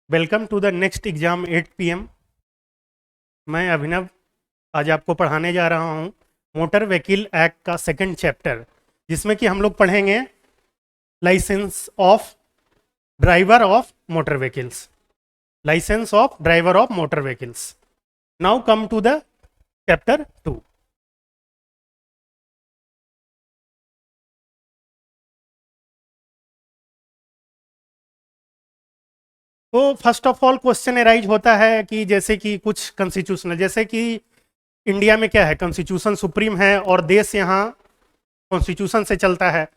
Welcome to the next exam 8 PM। मैं अभिनव आज आपको पढ़ाने जा रहा हूँ मोटर व्हीकल एक्ट का सेकंड चैप्टर, जिसमें कि हम लोग पढ़ेंगे licence of driver of motor vehicles. Licence of driver of motor vehicles. Now come to the chapter 2। तो first of all question arise होता है कि जैसे कि कुछ कॉन्स्टिट्यूशनल, जैसे कि इंडिया में क्या है, कॉन्स्टिट्यूशन सुप्रीम है और देश यहाँ कॉन्स्टिट्यूशन से चलता है।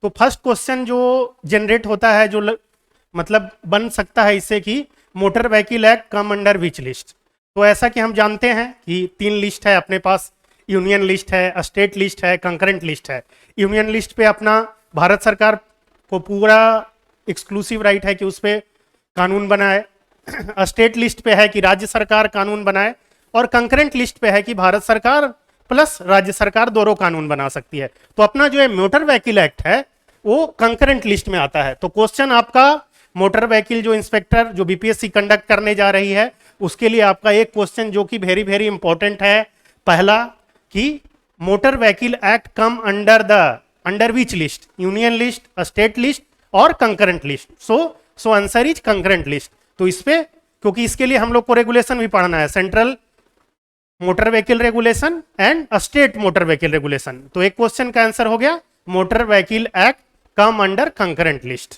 तो फर्स्ट क्वेश्चन जो जनरेट होता है, जो मतलब बन सकता है इससे कि motor vehicle act come under which list. तो ऐसा कि हम जानते हैं कि 3 लिस्ट है अपने पास। यूनियन लिस्ट है, स्टेट लिस्ट है, कंकरेंट लिस्ट है। यूनियन लिस्ट पे अपना भारत सरकार को पूरा एक्सक्लूसिव राइट है कि उस पर कानून बनाए। स्टेट लिस्ट पे है कि राज्य सरकार कानून बनाए, और कंकरेंट लिस्ट पे है कि भारत सरकार प्लस राज्य सरकार दोनों कानून बना सकती है। तो अपना जो है मोटर व्हीकल एक्ट है वो कंकरेंट लिस्ट में आता है। तो क्वेश्चन आपका मोटर व्हीकल जो इंस्पेक्टर जो बीपीएससी कंडक्ट करने जा रही है उसके लिए आपका एक क्वेश्चन जो कि वेरी वेरी इंपॉर्टेंट है, पहला कि motor vehicle act come under which list, union list, state list और concurrent list. So answer is concurrent list. तो इस पे, क्योंकि इसके लिए हम लोग को रेगुलेशन भी पढ़ना है, central motor vehicle regulation and state motor vehicle regulation. तो एक क्वेश्चन का आंसर हो गया motor vehicle act come under concurrent list,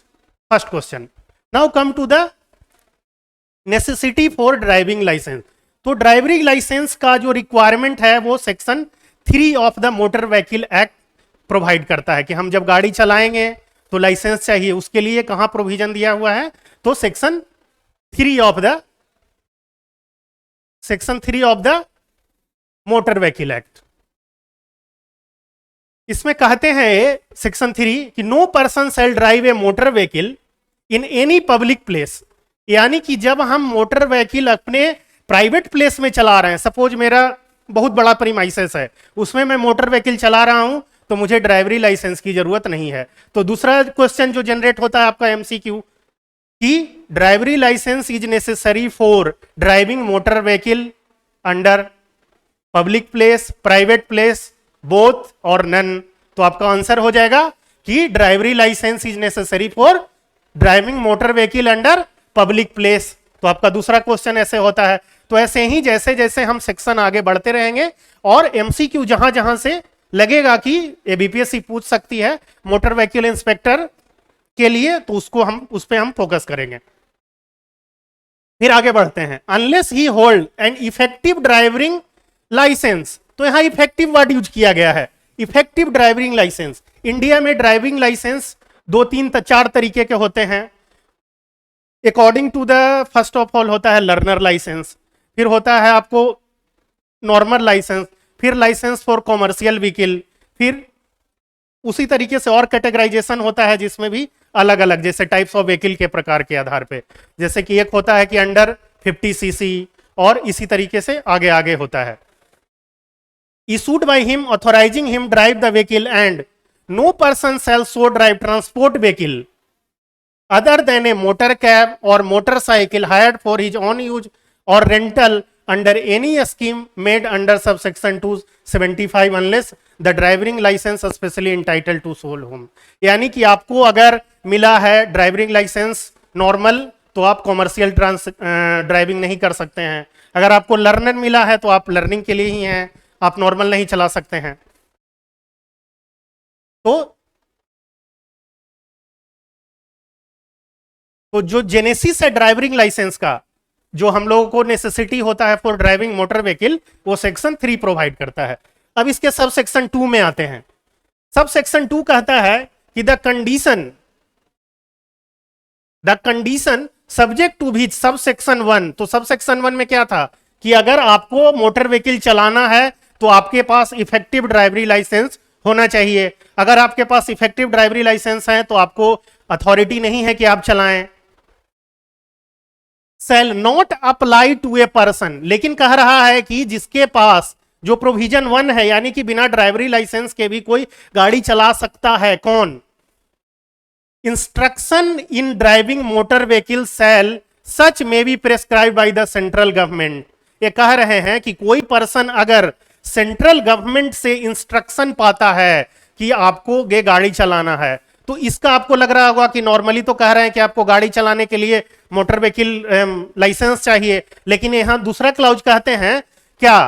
first question. Now come to the necessity for driving licence. तो ड्राइविंग लाइसेंस का जो रिक्वायरमेंट है वो section 3 of the motor vehicle act provide करता है कि हम जब गाड़ी चलाएंगे तो लाइसेंस चाहिए। उसके लिए कहां प्रोविजन दिया हुआ है, तो section 3 of the motor vehicle act. इसमें कहते हैं सेक्शन 3 कि no person shall drive a motor vehicle in any public place. यानी कि जब हम मोटर व्हीकल अपने प्राइवेट प्लेस में चला रहे हैं, सपोज मेरा बहुत बड़ा प्रीमाइसेस है, उसमें मैं मोटर व्हीकल चला रहा हूं, तो मुझे ड्राइवरी लाइसेंस की जरूरत नहीं है। तो दूसरा क्वेश्चन जो जनरेट होता है आपका एमसीक्यू कि driving licence is necessary for driving motor vehicle under public place, private place, both और नन। तो आपका आंसर हो जाएगा कि driving licence is necessary for driving motor vehicle under public place. तो आपका दूसरा क्वेश्चन ऐसे होता है। तो ऐसे ही जैसे जैसे हम सेक्शन आगे बढ़ते रहेंगे और एमसीक्यू जहां जहां से लगेगा कि बीपीएससी पूछ सकती है मोटर व्हीकल इंस्पेक्टर के लिए, तो उसको हम उस पर हम फोकस करेंगे। फिर आगे बढ़ते हैं। Unless he hold an effective driving licence. तो यहां इफेक्टिव वर्ड यूज किया गया है, इफेक्टिव ड्राइविंग लाइसेंस। इंडिया में ड्राइविंग लाइसेंस 2-3-4 तरीके के होते हैं according to the, first of all होता है लर्नर लाइसेंस, फिर होता है आपको नॉर्मल लाइसेंस, फिर लाइसेंस फॉर कॉमर्शियल व्हीकल, फिर उसी तरीके से और कैटेगराइजेशन होता है जिसमें भी अलग अलग, जैसे टाइप्स ऑफ व्हीकल के प्रकार के आधार पे, जैसे कि एक होता है कि अंडर 50 सीसी, और इसी तरीके से आगे आगे होता है। Issued by him authorising him drive the vehicle and no person shall so drive transport vehicle other than a motor cab or motorcycle hired for his own use or rental under any scheme made under subsection 275 unless the driving license specially entitled to sole whom। यानी कि आपको अगर मिला है driving licence normal, तो आप commercial driving नहीं कर सकते हैं। अगर आपको लर्नर मिला है तो आप लर्निंग के लिए ही हैं, आप नॉर्मल नहीं चला सकते हैं। तो जो जेनेसिस है ड्राइविंग लाइसेंस का, जो हम लोगों को नेसेसिटी होता है फॉर ड्राइविंग मोटर व्हीकल, वो सेक्शन 3 प्रोवाइड करता है। अब इसके सब सेक्शन 2 में आते हैं। सब सेक्शन 2 कहता है कि द कंडीशन सब्जेक्ट टू भी सब सेक्शन 1। तो सब सेक्शन 1 में क्या था कि अगर आपको मोटर व्हीकल चलाना है तो आपके पास इफेक्टिव ड्राइवरी लाइसेंस होना चाहिए। अगर आपके पास इफेक्टिव ड्राइवरी लाइसेंस है तो आपको अथॉरिटी नहीं है कि आप चलाएं। Shall not apply to a person, लेकिन कह रहा है कि जिसके पास जो प्रोविजन 1 है, यानी कि बिना ड्राइवरी लाइसेंस के भी कोई गाड़ी चला सकता है। कौन? Instruction in driving motor vehicle shall such may be prescribe by the central government. ये कह रहे हैं कि कोई पर्सन अगर सेंट्रल गवर्नमेंट से इंस्ट्रक्शन पाता है कि आपको ये गाड़ी चलाना है, तो इसका आपको लग रहा होगा कि नॉर्मली तो कह रहे हैं कि आपको गाड़ी चलाने के लिए मोटर व्हीकल लाइसेंस चाहिए, लेकिन यहां दूसरा क्लाउज कहते हैं क्या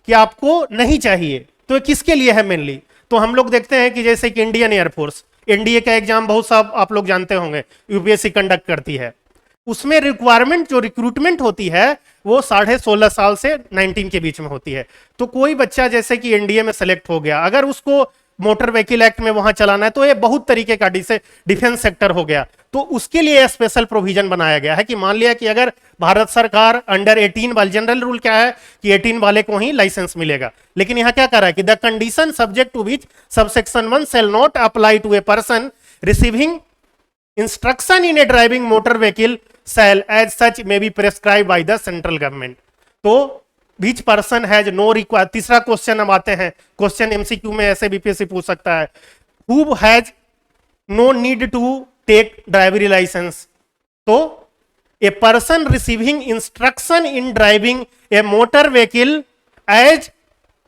कि आपको नहीं चाहिए। तो ये किसके लिए है मेनली? तो हम लोग देखते हैं कि जैसे कि इंडियन एयरफोर्स, एनडीए का एग्जाम बहुत सा आप लोग जानते होंगे, यूपीएससी कंडक्ट करती है। उसमें रिक्वायरमेंट जो रिक्रूटमेंट होती है वो 16.5 साल से 19 के बीच में होती है। तो कोई बच्चा जैसे कि एनडीए में सेलेक्ट हो गया, अगर उसको मोटर व्हीकल एक्ट में वहां चलाना है, तो ये बहुत तरीके का डिफेंस सेक्टर हो गया, तो उसके लिए स्पेशल प्रोविजन बनाया गया है कि मान लिया कि अगर भारत सरकार अंडर 18 वाले, जनरल रूल क्या है कि 18 वाले को ही लाइसेंस मिलेगा, लेकिन यहां क्या कर रहा है कि the condition subject to which subsection 1 shall not apply to a person receiving instruction in a driving motor vehicle shall as such may be prescribe by the central government. तो which person has no require, तीसरा question हम आते हैं, question MCQ में ऐसे BPSC पूछ सकता है, who has no need to take driving licence. तो a person receiving instruction in driving a motor vehicle as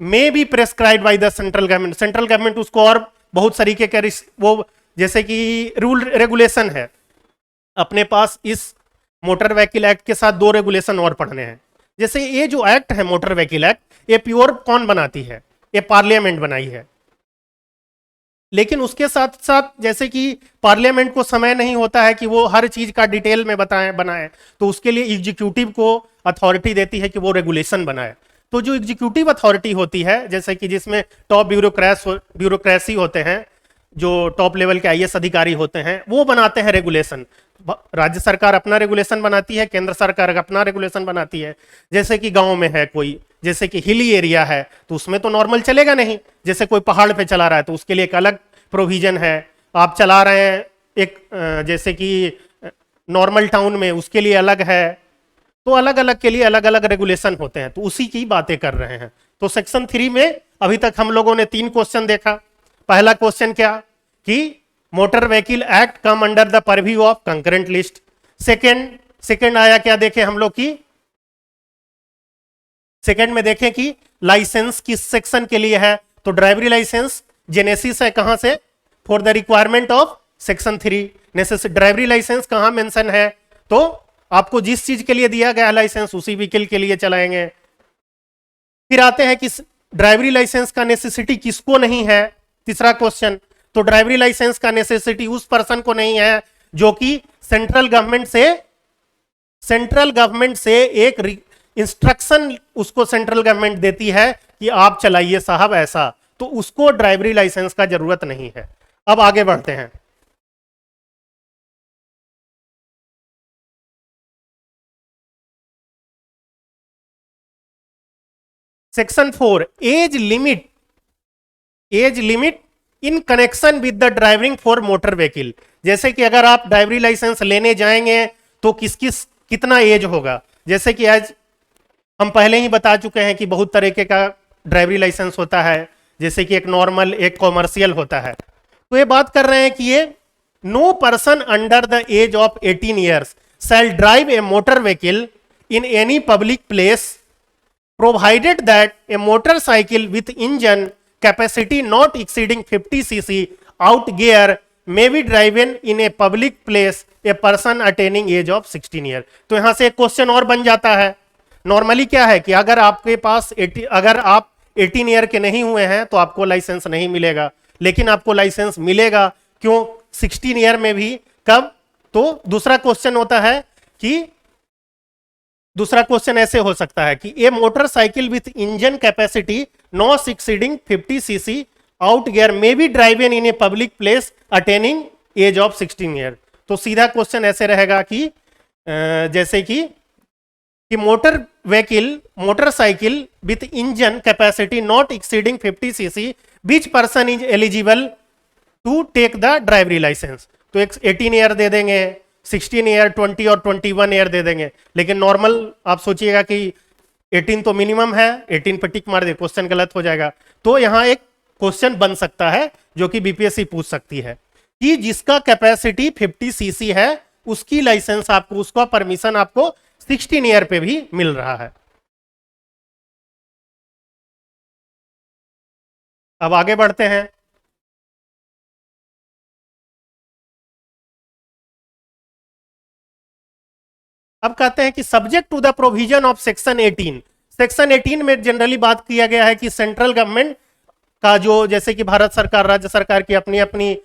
may be prescribe by the central government. Central government उसको और बहुत तरीके के वो जैसे कि रूल रेगुलेशन है, अपने पास इस मोटर व्हीकल एक्ट के साथ 2 रेगुलेशन और पढ़ने हैं। जैसे ये जो एक्ट है मोटर व्हीकल एक्ट, ये प्योर कौन बनाती है? ये पार्लियामेंट बनाई है, लेकिन उसके साथ साथ जैसे कि पार्लियामेंट को समय नहीं होता है कि वो हर चीज का डिटेल में बनाए, तो उसके लिए एग्जीक्यूटिव को अथॉरिटी देती है कि वो रेगुलेशन बनाए। तो जो एग्जीक्यूटिव अथॉरिटी होती है, जैसे कि जिसमें टॉप ब्यूरोक्रेसी होते हैं, जो टॉप लेवल के आईएएस अधिकारी होते हैं, वो बनाते हैं रेगुलेशन। राज्य सरकार अपना रेगुलेशन बनाती है, केंद्र सरकार अपना रेगुलेशन बनाती है। जैसे कि गांव में है कोई, जैसे कि हिली एरिया है, तो उसमें तो नॉर्मल चलेगा नहीं। जैसे कोई पहाड़ पे चला रहा है तो उसके लिए एक अलग प्रोविजन है। आप चला रहे हैं एक जैसे कि नॉर्मल टाउन में, उसके लिए अलग है। तो अलग अलग के लिए अलग अलग रेगुलेशन होते हैं, तो उसी की बातें कर रहे हैं। तो सेक्शन 3 में अभी तक हम लोगों ने 3 क्वेश्चन देखा। पहला क्वेश्चन क्या कि motor vehicle act come under the purview of concurrent list. Second आया क्या देखें हम लोग की, सेकंड में देखें कि लाइसेंस किस सेक्शन के लिए है, तो ड्राइवरी लाइसेंस जेनेसिस है कहां से, for the requirement of section 3। Necessary driving licence कहां मेंशन है, तो आपको जिस चीज के लिए दिया गया लाइसेंस उसी व्हीकल के लिए चलाएंगे। फिर आते हैं कि ड्राइवरी लाइसेंस का नेसेसिटी किसको नहीं है, तीसरा क्वेश्चन। तो ड्राइवरी लाइसेंस का नेसेसिटी उस पर्सन को नहीं है जो कि सेंट्रल गवर्नमेंट से एक इंस्ट्रक्शन उसको सेंट्रल गवर्नमेंट देती है कि आप चलाइए साहब ऐसा, तो उसको ड्राइवरी लाइसेंस का जरूरत नहीं है। अब आगे बढ़ते हैं। Section 4 age limit in connection with the driving for motor vehicle. जैसे कि अगर आप ड्राइवरी लाइसेंस लेने जाएंगे तो कितना एज होगा। जैसे कि आज हम पहले ही बता चुके हैं कि बहुत तरीके का ड्राइवरी लाइसेंस होता है, जैसे कि एक नॉर्मल, एक कॉमर्शियल होता है। तो ये बात कर रहे हैं कि ये no person under the age of 18 years shall drive a motor vehicle in any public place provided that a motorcycle with engine capacity not exceeding 50 cc out gear may be driven in a public place a person attaining age of 16 year। तो यहां से एक question और बन जाता है। Normally क्या है कि अगर आपके पास अगर आप 18 ईयर के नहीं हुए हैं तो आपको लाइसेंस नहीं मिलेगा, लेकिन आपको लाइसेंस मिलेगा क्यों 16 ईयर में भी। कब? तो दूसरा क्वेश्चन होता है कि दूसरा क्वेश्चन ऐसे हो सकता है कि a motorcycle with engine capacity not exceeding 50 cc out gear may be driven in a public place attaining age of 16 year. तो सीधा क्वेश्चन ऐसे रहेगा कि जैसे कि motorcycle with engine capacity not exceeding 50 cc which person is eligible to take the driving licence. तो 18 year दे देंगे, 16 year, 20 और 21 ईयर दे देंगे। लेकिन नॉर्मल आप सोचिएगा कि 18 तो मिनिमम है, 18 पे टिक मार दे, क्वेश्चन गलत हो जाएगा। तो यहाँ एक क्वेश्चन बन सकता है जो कि बीपीएससी पूछ सकती है कि जिसका कैपेसिटी 50 सीसी है उसकी लाइसेंस आपको, उसका परमिशन आपको 16 ईयर पे भी मिल रहा है। अब आगे बढ़ते हैं। अब कहते हैं कि subject to the provision of section 18। Section 18 में जनरली बात किया गया है कि सेंट्रल गवर्नमेंट का जो, जैसे कि भारत सरकार, राज्य सरकार की अपनी अपनी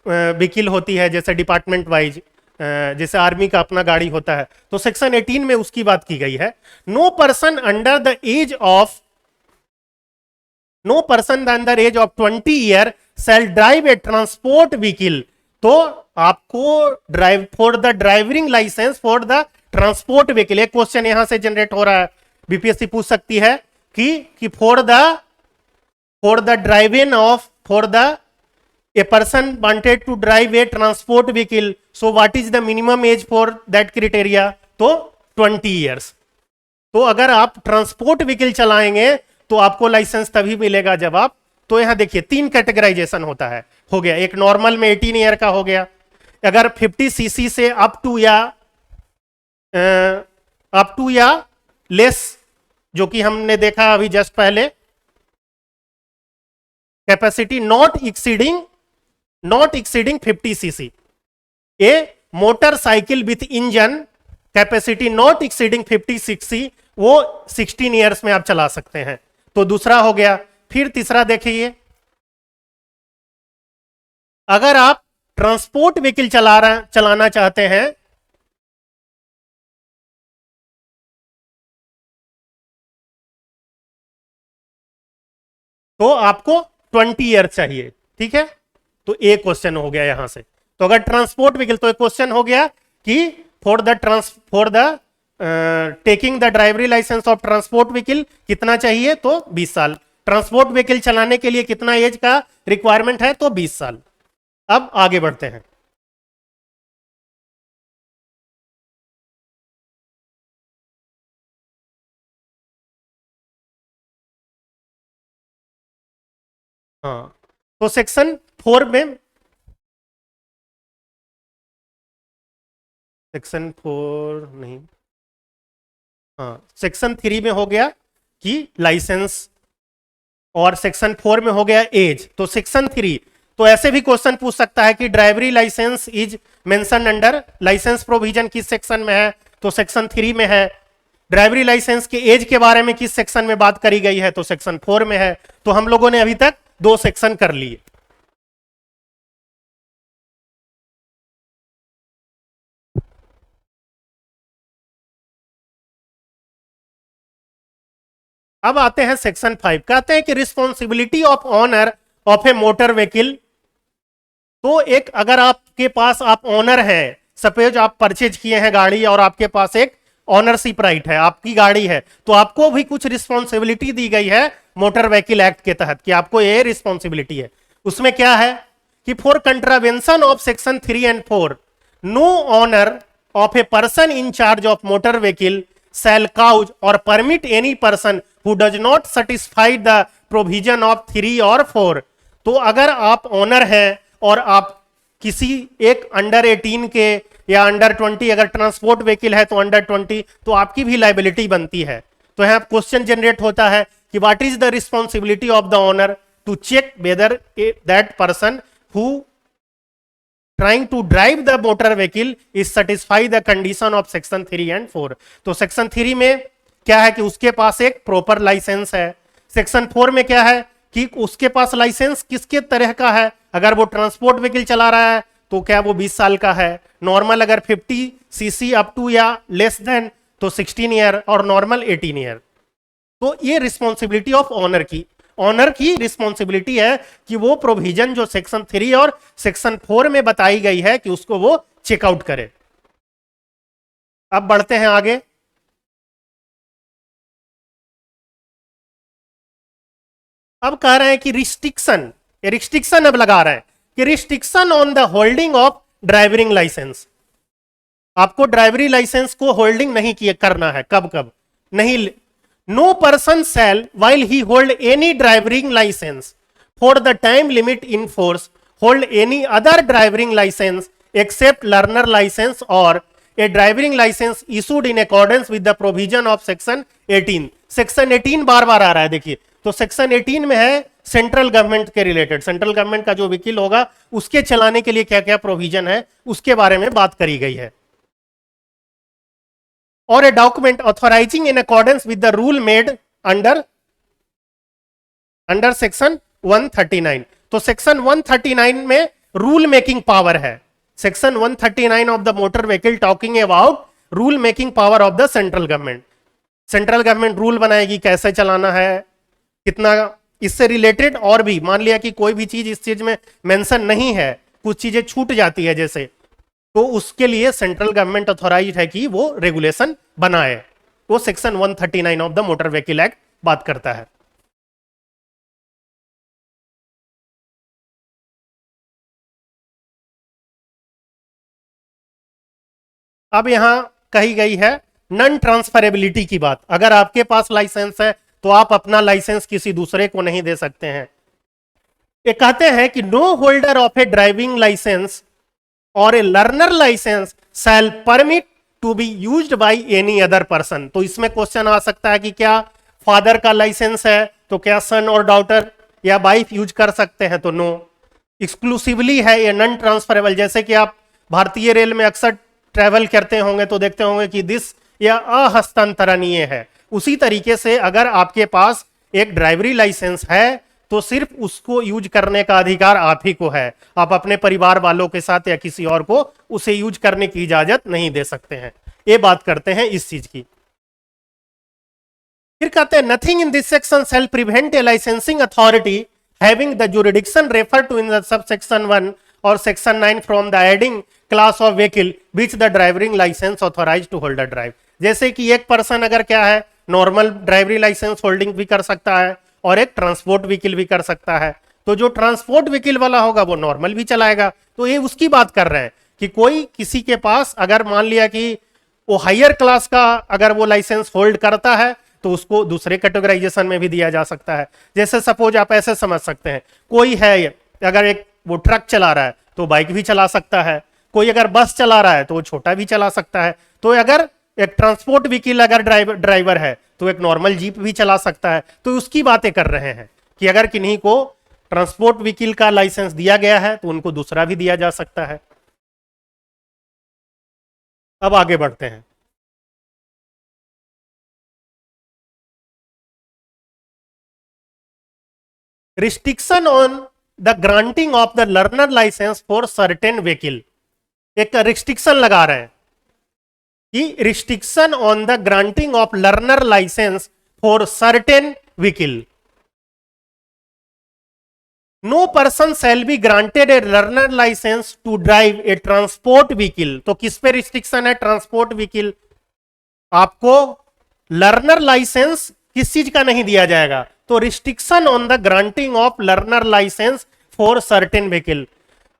व्हीकल होती है, जैसे डिपार्टमेंट वाइज, जैसे आर्मी का अपना गाड़ी होता है, तो सेक्शन 18 में उसकी बात की गई है। No person under the age of under age of 20 year shall drive a transport vehicle. तो आपको drive for the driving licence for the transport vehicle, एक क्वेश्चन यहां से जनरेट हो रहा है, बीपीएससी पूछ सकती है कि for the driving of, for the a person wanted to drive a transport vehicle, so what is the minimum age for that criteria? तो 20 years। तो अगर आप ट्रांसपोर्ट व्हीकल चलाएंगे तो आपको लाइसेंस तभी मिलेगा जब आप, तो यहां देखिए 3 कैटेगराइजेशन होता है, हो गया एक नॉर्मल में 18 ईयर का हो गया, अगर 50 सीसी से अप टू या लेस, जो कि हमने देखा अभी जस्ट पहले, capacity not exceeding 50 CC. A motorcycle with engine capacity not exceeding 50 CC, वो 16 ईयर्स में आप चला सकते हैं। तो दूसरा हो गया। फिर तीसरा देखिए, अगर आप ट्रांसपोर्ट व्हीकल चलाना चाहते हैं तो आपको 20 ईयर चाहिए, ठीक है। तो एक क्वेश्चन हो गया यहां से। तो अगर ट्रांसपोर्ट व्हीकल, तो एक क्वेश्चन हो गया कि for the taking the driving licence of transport vehicle कितना चाहिए, तो 20 साल। ट्रांसपोर्ट व्हीकल चलाने के लिए कितना एज का रिक्वायरमेंट है, तो 20 साल। अब आगे बढ़ते हैं। हाँ, तो सेक्शन 4 में, सेक्शन 4 नहीं, हाँ सेक्शन 3 में हो गया कि लाइसेंस, और सेक्शन 4 में हो गया एज। तो सेक्शन 3, तो ऐसे भी क्वेश्चन पूछ सकता है कि driving licence is mention under, licence provision किस सेक्शन में है, तो सेक्शन 3 में है। ड्राइवरी लाइसेंस के एज के बारे में किस सेक्शन में बात करी गई है, तो सेक्शन 4 में है। तो हम लोगों ने अभी तक 2 सेक्शन कर लिए। अब आते हैं सेक्शन 5। कहते हैं कि responsibility of owner of a motor vehicle. तो एक, अगर आपके पास, आप ऑनर है, सपोज आप परचेज किए हैं गाड़ी और आपके पास एक ऑनरशिप राइट है, आपकी गाड़ी है, तो आपको भी कुछ रिस्पॉन्सिबिलिटी दी गई है मोटर व्हीकल एक्ट के तहत कि आपको ये रिस्पॉन्सिबिलिटी है। उसमें क्या है कि for contravention of section 3 and 4 no owner of a person in charge of motor vehicle shall cause or permit any person who does not satisfy the provision of 3 or 4। तो अगर आप ऑनर हैं और आप किसी एक अंडर 18 के या अंडर 20, अगर ट्रांसपोर्ट व्हीकल है तो अंडर 20, तो आपकी भी लाइबिलिटी बनती है। तो यहां क्वेश्चन जनरेट होता है कि what is the responsibility of the owner to check whether that person who trying to drive the motor vehicle is satisfy the condition of section 3 and 4। तो सेक्शन 3 में क्या है कि उसके पास एक प्रॉपर लाइसेंस है। सेक्शन 4 में क्या है कि उसके पास लाइसेंस किसके तरह का है, अगर वो ट्रांसपोर्ट व्हीकल चला रहा है तो क्या वो 20 साल का है, नॉर्मल अगर 50 सीसी अप टू या लेस देन तो 16 ईयर, और नॉर्मल 18 ईयर। तो ये रिस्पॉन्सिबिलिटी ऑफ ऑनर की रिस्पॉन्सिबिलिटी है कि वो प्रोविजन जो सेक्शन 3 और सेक्शन 4 में बताई गई है कि उसको वो चेकआउट करे। अब बढ़ते हैं आगे। अब कह रहे हैं कि रिस्ट्रिक्शन अब लगा रहे हैं कि restriction on the holding of driving licence. आपको ड्राइवरी लाइसेंस को होल्डिंग नहीं किए करना है, कब कब नहीं। No person shall, while he hold any driving license for the time limit in force, hold any other driving license except learner license or a driving license issued in accordance with the provision of section 18. Section 18 बार बार आ रहा है, देखिए तो section 18 में है central government के related, central government का जो vehicle होगा उसके चलाने के लिए क्या क्या प्रोविजन है उसके बारे में बात करी गई है। और a document authorising in accordance with the rule made under section 139। तो सेक्शन 139 में रूल मेकिंग पावर है। Section 139 of the motor vehicle talking about rule making power of the central government. Central government rule बनाएगी कैसे चलाना है, कितना, इससे related और भी मान लिया कि कोई भी चीज इस चीज में मेंशन नहीं है, कुछ चीजें छूट जाती है जैसे, तो उसके लिए सेंट्रल गवर्नमेंट ऑथोराइज्ड है कि वो रेगुलेशन बनाए। वो section 139 of the motor vehicle act बात करता है। अब यहां कही गई है नॉन ट्रांसफरेबिलिटी की बात। अगर आपके पास लाइसेंस है तो आप अपना लाइसेंस किसी दूसरे को नहीं दे सकते हैं। ये कहते हैं कि no holder of a driving licence or a learner licence shall permit to be used by any other person. तो इसमें क्वेश्चन आ सकता है कि क्या फादर का लाइसेंस है तो क्या सन और डॉटर या वाइफ यूज कर सकते हैं, तो नो। एक्सक्लूसिवली है ये नॉन ट्रांसफरेबल। जैसे कि आप भारतीय रेल में अक्सर ट्रेवल करते होंगे तो देखते होंगे कि दिस या अहस्तांतरणीय है। उसी तरीके से अगर आपके पास एक ड्राइवरी लाइसेंस है तो सिर्फ उसको यूज करने का अधिकार आप ही को है। आप अपने परिवार वालों के साथ या किसी और को उसे यूज करने की इजाजत नहीं दे सकते हैं। ये बात करते हैं इस चीज की। फिर कहते हैं nothing in this section shall prevent a licensing authority having the jurisdiction refer to in the sub section 1 और section 9 from the adding class of vehicle which the driving licence authorise to hold a drive. जैसे कि एक person अगर क्या है normal ड्राइवरी licence holding भी कर सकता है और एक ट्रांसपोर्ट व्हीकल भी कर सकता है। तो जो ट्रांसपोर्ट व्हीकल वाला होगा वो नॉर्मल भी चलाएगा। तो ये उसकी बात कर रहे हैं कि कोई किसी के पास अगर मान लिया कि वो हायर क्लास का अगर वो लाइसेंस होल्ड करता है तो उसको दूसरे कैटेगराइजेशन में भी दिया जा सकता है। जैसे सपोज आप ऐसे समझ सकते हैं, कोई है अगर एक वो ट्रक चला रहा है तो बाइक भी चला सकता है, कोई अगर बस चला रहा है तो वो छोटा भी चला सकता है। तो अगर एक ट्रांसपोर्ट व्हीकल अगर ड्राइवर है तो एक नॉर्मल जीप भी चला सकता है। तो उसकी बातें कर रहे हैं कि अगर किन्हीं को ट्रांसपोर्ट व्हीकल का लाइसेंस दिया गया है तो उनको दूसरा भी दिया जा सकता है। अब आगे बढ़ते हैं। Restriction on the granting of the learner licence for certain vehicle. एक रिस्ट्रिक्शन लगा रहे हैं कि restriction on the granting of learner licence for certain vehicle. No person shall be granted a learner licence to drive a transport vehicle. तो किस पे restriction है? Transport vehicle. आपको लर्नर लाइसेंस किस चीज का नहीं दिया जाएगा? तो restriction on the granting of learner licence for certain vehicle.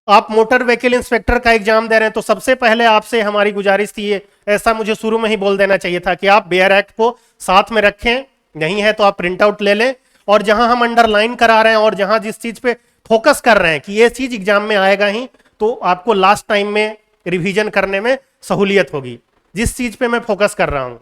आप मोटर व्हीकल इंस्पेक्टर का एग्जाम दे रहे हैं तो सबसे पहले आपसे हमारी गुजारिश थी, ऐसा मुझे शुरू में ही बोल देना चाहिए था कि आप बेयर एक्ट को साथ में रखें, नहीं है तो आप प्रिंट आउट ले लें। और जहां हम अंडरलाइन करा रहे हैं और जहां जिस चीज पे फोकस कर रहे हैं कि ये चीज एग्जाम में आएगा ही, तो आपको लास्ट टाइम में रिवीजन करने में सहूलियत होगी जिस चीज पे मैं फोकस कर रहा हूं।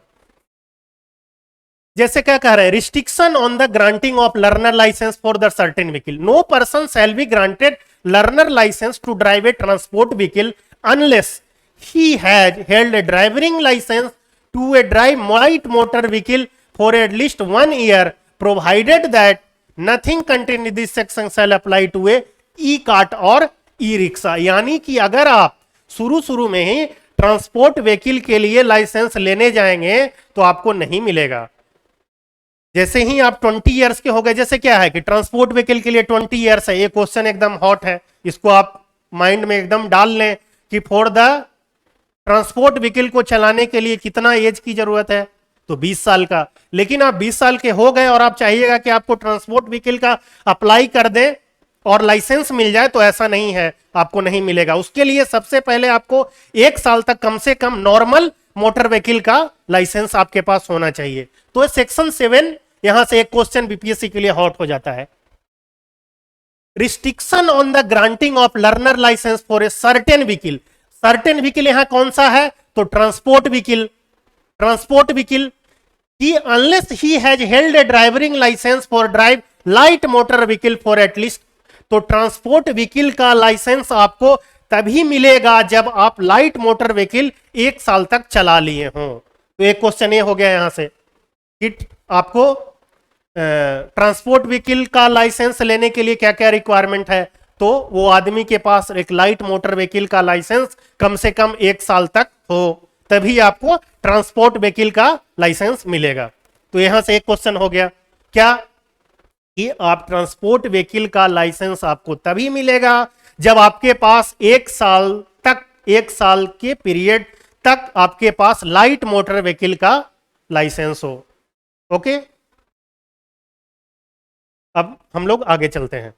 जैसे क्या कह रहे हैं, restriction on the granting of learner licence for the certain vehicle. No person shall be granted learner licence to drive a transport vehicle unless he had held a driving license to a drive light motor vehicle for at least 1 year, provided that nothing contained in this section shall apply to a e-cart और e rickshaw. यानी कि अगर आप शुरू में ही transport vehicle के लिए licence लेने जाएंगे तो आपको नहीं मिलेगा। जैसे ही आप 20 इयर्स के हो गए, जैसे क्या है कि ट्रांसपोर्ट व्हीकल के लिए 20 इयर्स है, ये क्वेश्चन एकदम हॉट है, इसको आप माइंड में एकदम डाल लें कि फॉर द ट्रांसपोर्ट व्हीकल को चलाने के लिए कितना एज की जरूरत है? तो 20 साल का। लेकिन आप 20 साल के हो गए और आप चाहिएगा कि आपको ट्रांसपोर्ट व्हीकल का अप्लाई कर दें और लाइसेंस मिल जाए, तो ऐसा नहीं है, आपको नहीं मिलेगा। उसके लिए सबसे पहले आपको 1 साल तक कम से कम नॉर्मल मोटर व्हीकल का लाइसेंस आपके पास होना चाहिए। तो सेक्शन 7 यहां से एक क्वेश्चन बीपीएससी के लिए हॉट हो जाता है। Restriction on the granting of learner licence for a certain vehicle. Certain vehicle यहां कौन सा है, तो ट्रांसपोर्ट व्हीकल। ट्रांसपोर्ट व्हीकल कि unless he has held a driving licence for drive light motor vehicle for at least, तो transport vehicle का licence आपको तभी मिलेगा जब आप लाइट मोटर व्हीकल 1 साल तक चला लिए हो। तो एक क्वेश्चन ये हो गया यहां से कि आपको ट्रांसपोर्ट व्हीकल का लाइसेंस लेने के लिए क्या क्या रिक्वायरमेंट है, तो वो आदमी के पास एक लाइट मोटर व्हीकल का लाइसेंस कम से कम 1 साल तक हो, तभी आपको ट्रांसपोर्ट व्हीकल का लाइसेंस मिलेगा। तो यहां से एक क्वेश्चन हो गया क्या, कि आप ट्रांसपोर्ट व्हीकल का लाइसेंस आपको तभी मिलेगा जब आपके पास 1 साल तक, 1 साल के पीरियड तक आपके पास लाइट मोटर व्हीकल का लाइसेंस हो। ओके, अब हम लोग आगे चलते हैं।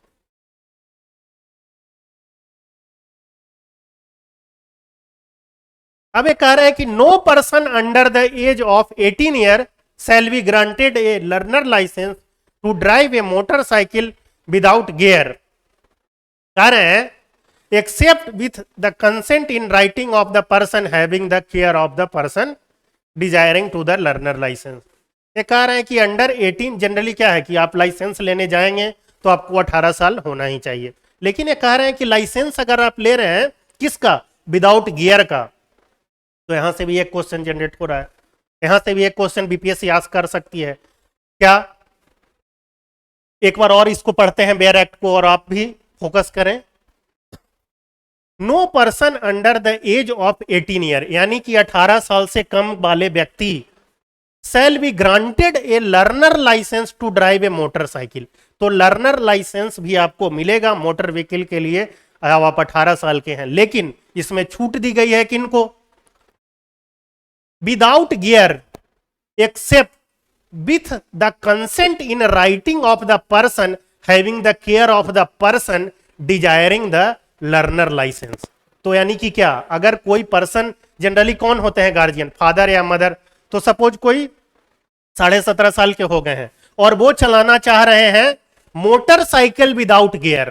अब ये कह रहा है कि no person under the age of 18 year shall be granted a learner licence to drive a motorcycle without gear. कह रहे हैं except with the consent in writing of the person having the care of the person desiring to the learner licence. ये कह रहे हैं कि under 18 generally क्या है कि आप लाइसेंस लेने जाएंगे तो आपको 18 साल होना ही चाहिए, लेकिन ये कह रहे हैं कि लाइसेंस अगर आप ले रहे हैं किसका, विदाउट गियर का, तो यहां से भी एक क्वेश्चन जनरेट हो रहा है। यहां से भी एक क्वेश्चन बीपीएससी आस्क कर सकती है क्या। एक बार और इसको पढ़ते हैं बेयर एक्ट को, और आप भी फोकस करें। No person under the age of 18 year, यानी कि 18 साल से कम वाले व्यक्ति shall be granted a learner licence to drive a motorcycle. तो लर्नर लाइसेंस भी आपको मिलेगा मोटर व्हीकल के लिए, अब आप 18 साल के हैं, लेकिन इसमें छूट दी गई है किनको, without gear except with the consent in writing of the person having the care of the person desiring the learner licence. तो यानी कि क्या, अगर कोई पर्सन, जनरली कौन होते हैं गार्जियन, फादर या मदर, तो सपोज कोई 17.5 साल के हो गए हैं और वो चलाना चाह रहे हैं मोटरसाइकिल विदाउट गियर,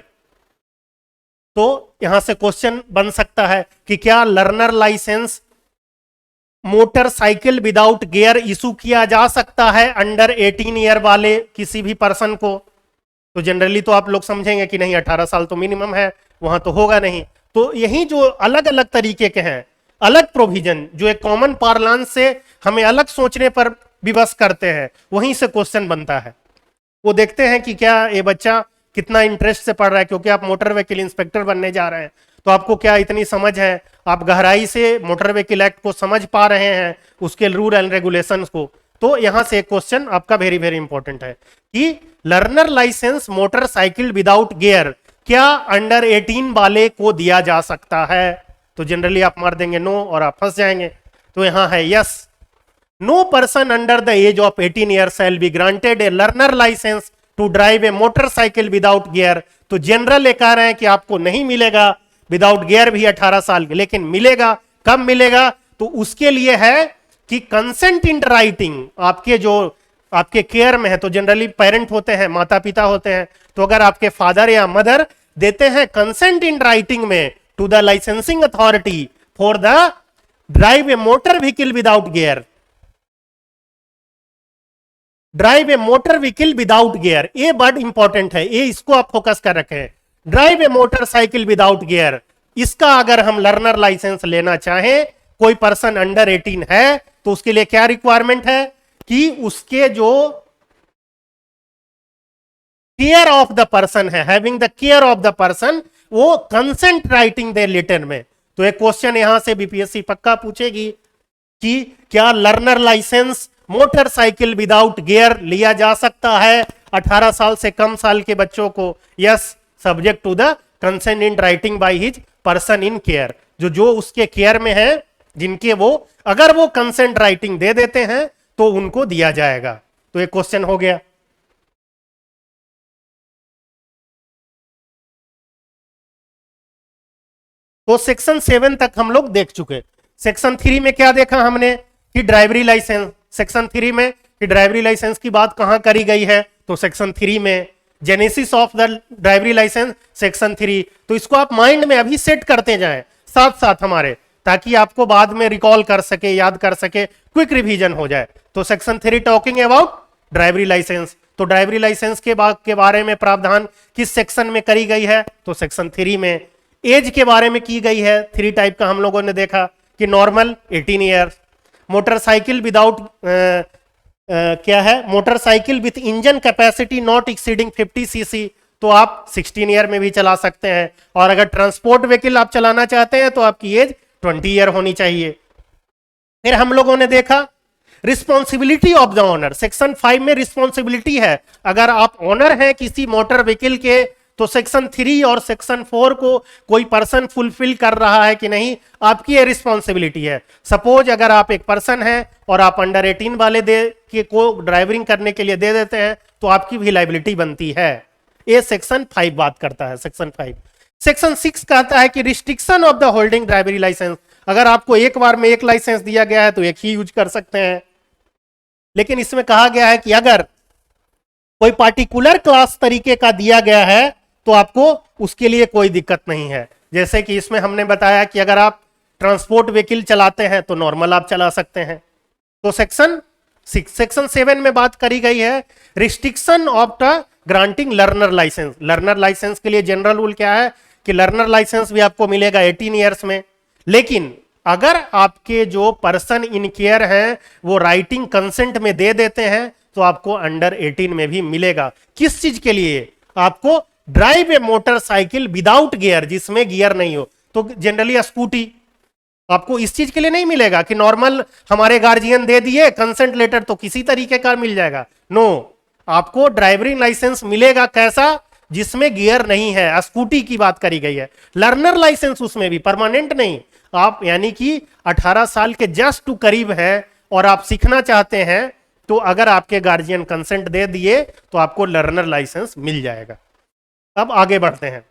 तो यहां से क्वेश्चन बन सकता है कि क्या learner licence motorcycle without gear issue किया जा सकता है अंडर 18 ईयर वाले किसी भी पर्सन को। तो जनरली तो आप लोग समझेंगे कि नहीं 18 साल तो मिनिमम है, वहां तो होगा नहीं। तो यही जो अलग अलग तरीके के हैं, अलग प्रोविजन जो एक कॉमन पार्लांस से हमें अलग सोचने पर विवश करते हैं, वहीं से क्वेश्चन बनता है। वो देखते हैं कि क्या ये बच्चा कितना इंटरेस्ट से पढ़ रहा है, क्योंकि आप मोटर व्हीकल इंस्पेक्टर बनने जा रहे हैं, तो आपको क्या इतनी समझ है, आप गहराई से मोटर व्हीकल एक्ट को समझ पा रहे हैं, उसके रूल एंड रेगुलेशंस को। तो यहां से एक क्वेश्चन आपका वेरी वेरी इंपॉर्टेंट है कि learner licence motorcycle without gear क्या अंडर 18 वाले को दिया जा सकता है। तो जनरली आप मार देंगे नो और आप फंस जाएंगे। तो यहां है yes, no person under the age of 18 year shall be granted a learner licence to drive a motorcycle without gear. तो जनरल ये कह रहे हैं कि आपको नहीं मिलेगा विदाउट गियर भी 18 साल के, लेकिन मिलेगा, कब मिलेगा, तो उसके लिए है कि कंसेंट इन राइटिंग, आपके जो आपके केयर में है, तो जनरली पेरेंट होते हैं, माता पिता होते हैं, तो अगर आपके फादर या मदर देते हैं कंसेंट इन राइटिंग में to the licensing authority for the drive a motor vehicle without gear, drive a motor vehicle without gear, ये वर्ड इंपॉर्टेंट है, ये इसको आप फोकस कर रखे हैं। Drive a motorcycle without gear, इसका अगर हम लर्नर लाइसेंस लेना चाहें, कोई पर्सन अंडर 18 है, तो उसके लिए क्या रिक्वायरमेंट है कि उसके जो केयर ऑफ द पर्सन है, having the care of the person, वो कंसेंट राइटिंग दे लेटर में। तो एक क्वेश्चन यहां से बीपीएससी पक्का पूछेगी कि क्या learner licence motorcycle without gear लिया जा सकता है 18 साल से कम साल के बच्चों को। Yes, subject to the consent in writing by his person in care, जो उसके केयर में है, जिनके वो अगर वो कंसेंट राइटिंग दे देते हैं तो उनको दिया जाएगा। तो एक क्वेश्चन हो गया। तो सेक्शन 7 तक हम लोग देख चुके। सेक्शन 3 में क्या देखा हमने कि ड्राइवरी लाइसेंस, सेक्शन 3 में कि ड्राइवरी लाइसेंस की बात कहां करी गई है, तो सेक्शन 3 में genesis of the driving licence section 3। तो इसको आप माइंड में अभी सेट करते जाएं साथ साथ हमारे, ताकि आपको बाद में रिकॉल कर सके, याद कर सके, क्विक रिवीजन हो जाए। तो सेक्शन 3 टॉकिंग अबाउट ड्राइवरी लाइसेंस। तो ड्राइवरी लाइसेंस के बारे में प्रावधान किस सेक्शन में करी गई है? तो सेक्शन 3 में। एज के बारे में की गई है, 3 टाइप का हम लोगों ने देखा कि नॉर्मल 18 ईयर्स, मोटरसाइकिल विदाउट क्या है, motorcycle with engine capacity not exceeding 50 CC, तो आप 16 ईयर में भी चला सकते हैं। और अगर ट्रांसपोर्ट व्हीकल आप चलाना चाहते हैं तो आपकी एज 20 ईयर होनी चाहिए। फिर हम लोगों ने देखा responsibility of the owner. Section 5 में रिस्पॉन्सिबिलिटी है, अगर आप ओनर हैं किसी मोटर व्हीकल के तो सेक्शन 3 और सेक्शन 4 को कोई पर्सन फुलफिल कर रहा है कि नहीं, आपकी ये रिस्पॉन्सिबिलिटी है। सपोज अगर आप एक पर्सन हैं और आप अंडर 18 वाले को ड्राइविंग करने के लिए दे देते हैं तो आपकी भी लाइबिलिटी बनती है। ये सेक्शन 5 बात करता है, सेक्शन 5। सेक्शन 6 कहता है कि restriction of the holding driving licence. अगर आपको एक बार में एक लाइसेंस दिया गया है तो एक ही यूज कर सकते हैं, लेकिन इसमें कहा गया है कि अगर कोई पार्टिकुलर क्लास तरीके का दिया गया है तो आपको उसके लिए कोई दिक्कत नहीं है। जैसे कि इसमें हमने बताया कि अगर आप ट्रांसपोर्ट व्हीकल चलाते हैं तो नॉर्मल आप चला सकते हैं। तो सेक्शन 6, सेक्शन 7 में बात करी गई है restriction of the granting learner licence. Learner licence के लिए जनरल रूल क्या है कि लर्नर लाइसेंस भी आपको मिलेगा 18 ईयर्स में, लेकिन अगर आपके जो पर्सन इन केयर हैं वो राइटिंग कंसेंट में दे देते हैं तो आपको अंडर 18 में भी मिलेगा। किस चीज के लिए? आपको drive a motorcycle without gear, जिसमें गियर नहीं हो। तो जनरली स्कूटी आपको इस चीज के लिए नहीं मिलेगा कि नॉर्मल हमारे गार्जियन दे दिए कंसेंट लेटर तो किसी तरीके का मिल जाएगा। नो, आपको ड्राइविंग लाइसेंस मिलेगा कैसा? जिसमें गियर नहीं है। स्कूटी की बात करी गई है। लर्नर लाइसेंस उसमें भी परमानेंट नहीं, आप यानी कि 18 साल के जस्ट टू करीब है और आप सीखना चाहते हैं तो अगर आपके गार्जियन कंसेंट दे दिए तो आपको लर्नर लाइसेंस मिल जाएगा। अब आगे बढ़ते हैं।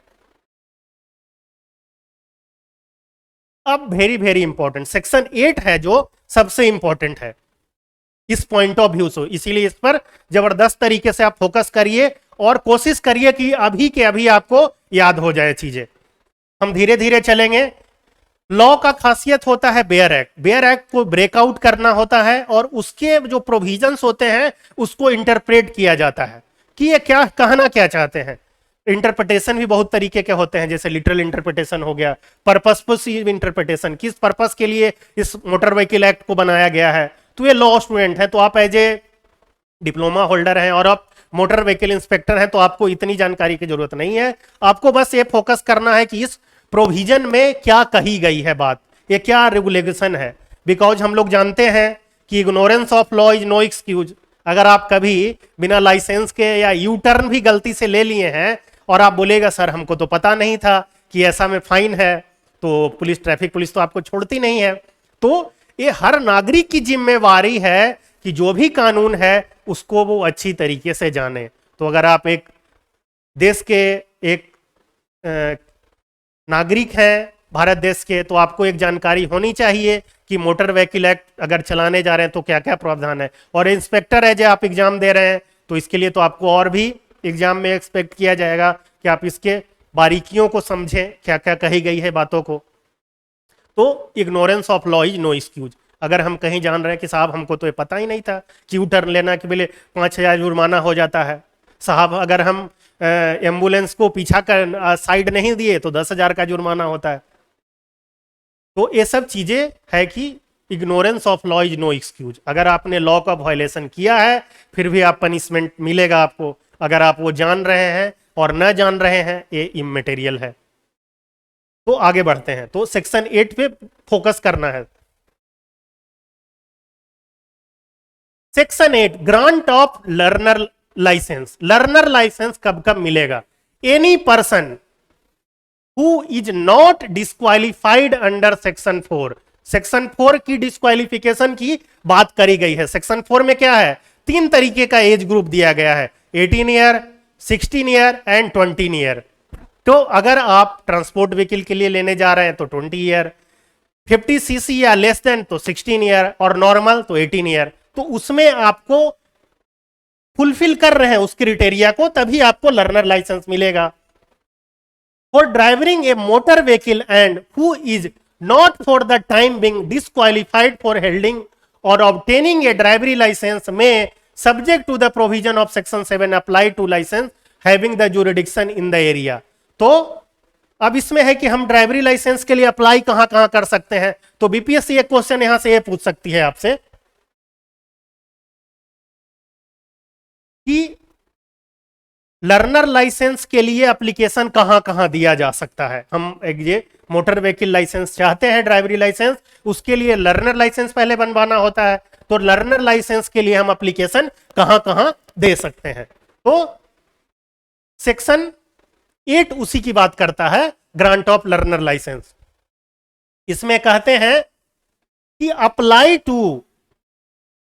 अब वेरी वेरी इंपॉर्टेंट सेक्शन 8 है जो सबसे इंपॉर्टेंट है इस पॉइंट ऑफ व्यू से, इसीलिए इस पर जबरदस्त तरीके से आप फोकस करिए और कोशिश करिए कि अभी के अभी आपको याद हो जाए चीजें। हम धीरे धीरे चलेंगे। लॉ का खासियत होता है बेयर एक्ट। बेयर एक्ट को ब्रेकआउट करना होता है और उसके जो प्रोविजंस होते हैं उसको इंटरप्रेट किया जाता है कि ये क्या कहना क्या चाहते हैं। इंटरप्रिटेशन भी बहुत तरीके के होते हैं, जैसे लिटरल इंटरप्रिटेशन हो गया, पर्पसफुल इंटरप्रिटेशन, किस पर्पस के लिए इस मोटर व्हीकल एक्ट को बनाया गया है। तो ये लॉ स्टूडेंट है तो आप एज ए डिप्लोमा होल्डर हैं और आप मोटर व्हीकल इंस्पेक्टर हैं तो आपको इतनी जानकारी की जरूरत नहीं है। आपको बस ये फोकस करना है कि इस प्रोविजन में क्या कही गई है बात, ये क्या रेगुलेशन है। बिकॉज हम लोग जानते हैं कि ignorance of law is no excuse. अगर आप कभी बिना लाइसेंस के या यू टर्न भी गलती से ले लिए हैं और आप बोलेगा सर हमको तो पता नहीं था कि ऐसा में फाइन है, तो पुलिस, ट्रैफिक पुलिस तो आपको छोड़ती नहीं है। तो ये हर नागरिक की जिम्मेवारी है कि जो भी कानून है उसको वो अच्छी तरीके से जाने। तो अगर आप एक देश के एक नागरिक हैं भारत देश के तो आपको एक जानकारी होनी चाहिए कि मोटर व्हीकल एक्ट अगर चलाने जा रहे हैं तो क्या क्या प्रावधान है। और इंस्पेक्टर है जो आप एग्जाम दे रहे हैं तो इसके लिए तो आपको और भी एग्जाम में एक्सपेक्ट किया जाएगा कि आप इसके बारीकियों को समझें, क्या क्या कही गई है बातों को। तो ignorance of law is no excuse. अगर हम कहीं जान रहे हैं कि साहब हमको तो ये पता ही नहीं था कि यू टर्न लेना के लिए 5,000 जुर्माना हो जाता है, साहब अगर हम एम्बुलेंस को पीछा कर साइड नहीं दिए तो 10,000 का जुर्माना होता है। तो ये सब चीजें है कि ignorance of law is no excuse. अगर आपने लॉ का वायलेशन किया है फिर भी आप पनिशमेंट मिलेगा आपको। अगर आप वो जान रहे हैं और न जान रहे हैं ये इमैटेरियल है। तो आगे बढ़ते हैं। तो सेक्शन 8 पे फोकस करना है। Section 8 grant of learner licence. Learner licence कब कब मिलेगा? Any person who is not disqualified under section 4। Section 4 की डिस्क्वालिफिकेशन की बात करी गई है। सेक्शन 4 में क्या है? 3 तरीके का एज ग्रुप दिया गया है, 18 ईयर, 16 ईयर एंड 20 ईयर। तो अगर आप ट्रांसपोर्ट व्हीकल के लिए लेने जा रहे हैं तो 20 ईयर, 50 सीसी या लेस देन तो 16 ईयर और नॉर्मल तो 18 ईयर। तो उसमें आपको फुलफिल कर रहे हैं उस क्राइटेरिया को तभी आपको लर्नर लाइसेंस मिलेगा। For driving a motor vehicle and who is not for the time being disqualified for holding or obtaining a drivery license may subject to the provision of section 7 apply to license having the jurisdiction in the area। तो अब इसमें है कि हम ड्राइवरी licence के लिए apply कहां कहां कर सकते हैं। तो बीपीएससी एक क्वेश्चन यहां से ये पूछ सकती है आपसे कि लर्नर लाइसेंस के लिए एप्लीकेशन कहां कहां दिया जा सकता है। हम एक ये मोटर व्हीकल लाइसेंस चाहते हैं, ड्राइवरी लाइसेंस, उसके लिए लर्नर लाइसेंस पहले बनवाना होता है। तो लर्नर लाइसेंस के लिए हम एप्लीकेशन कहां कहां दे सकते हैं। तो सेक्शन 8 उसी की बात करता है, ग्रांट ऑफ लर्नर लाइसेंस। इसमें कहते हैं कि apply to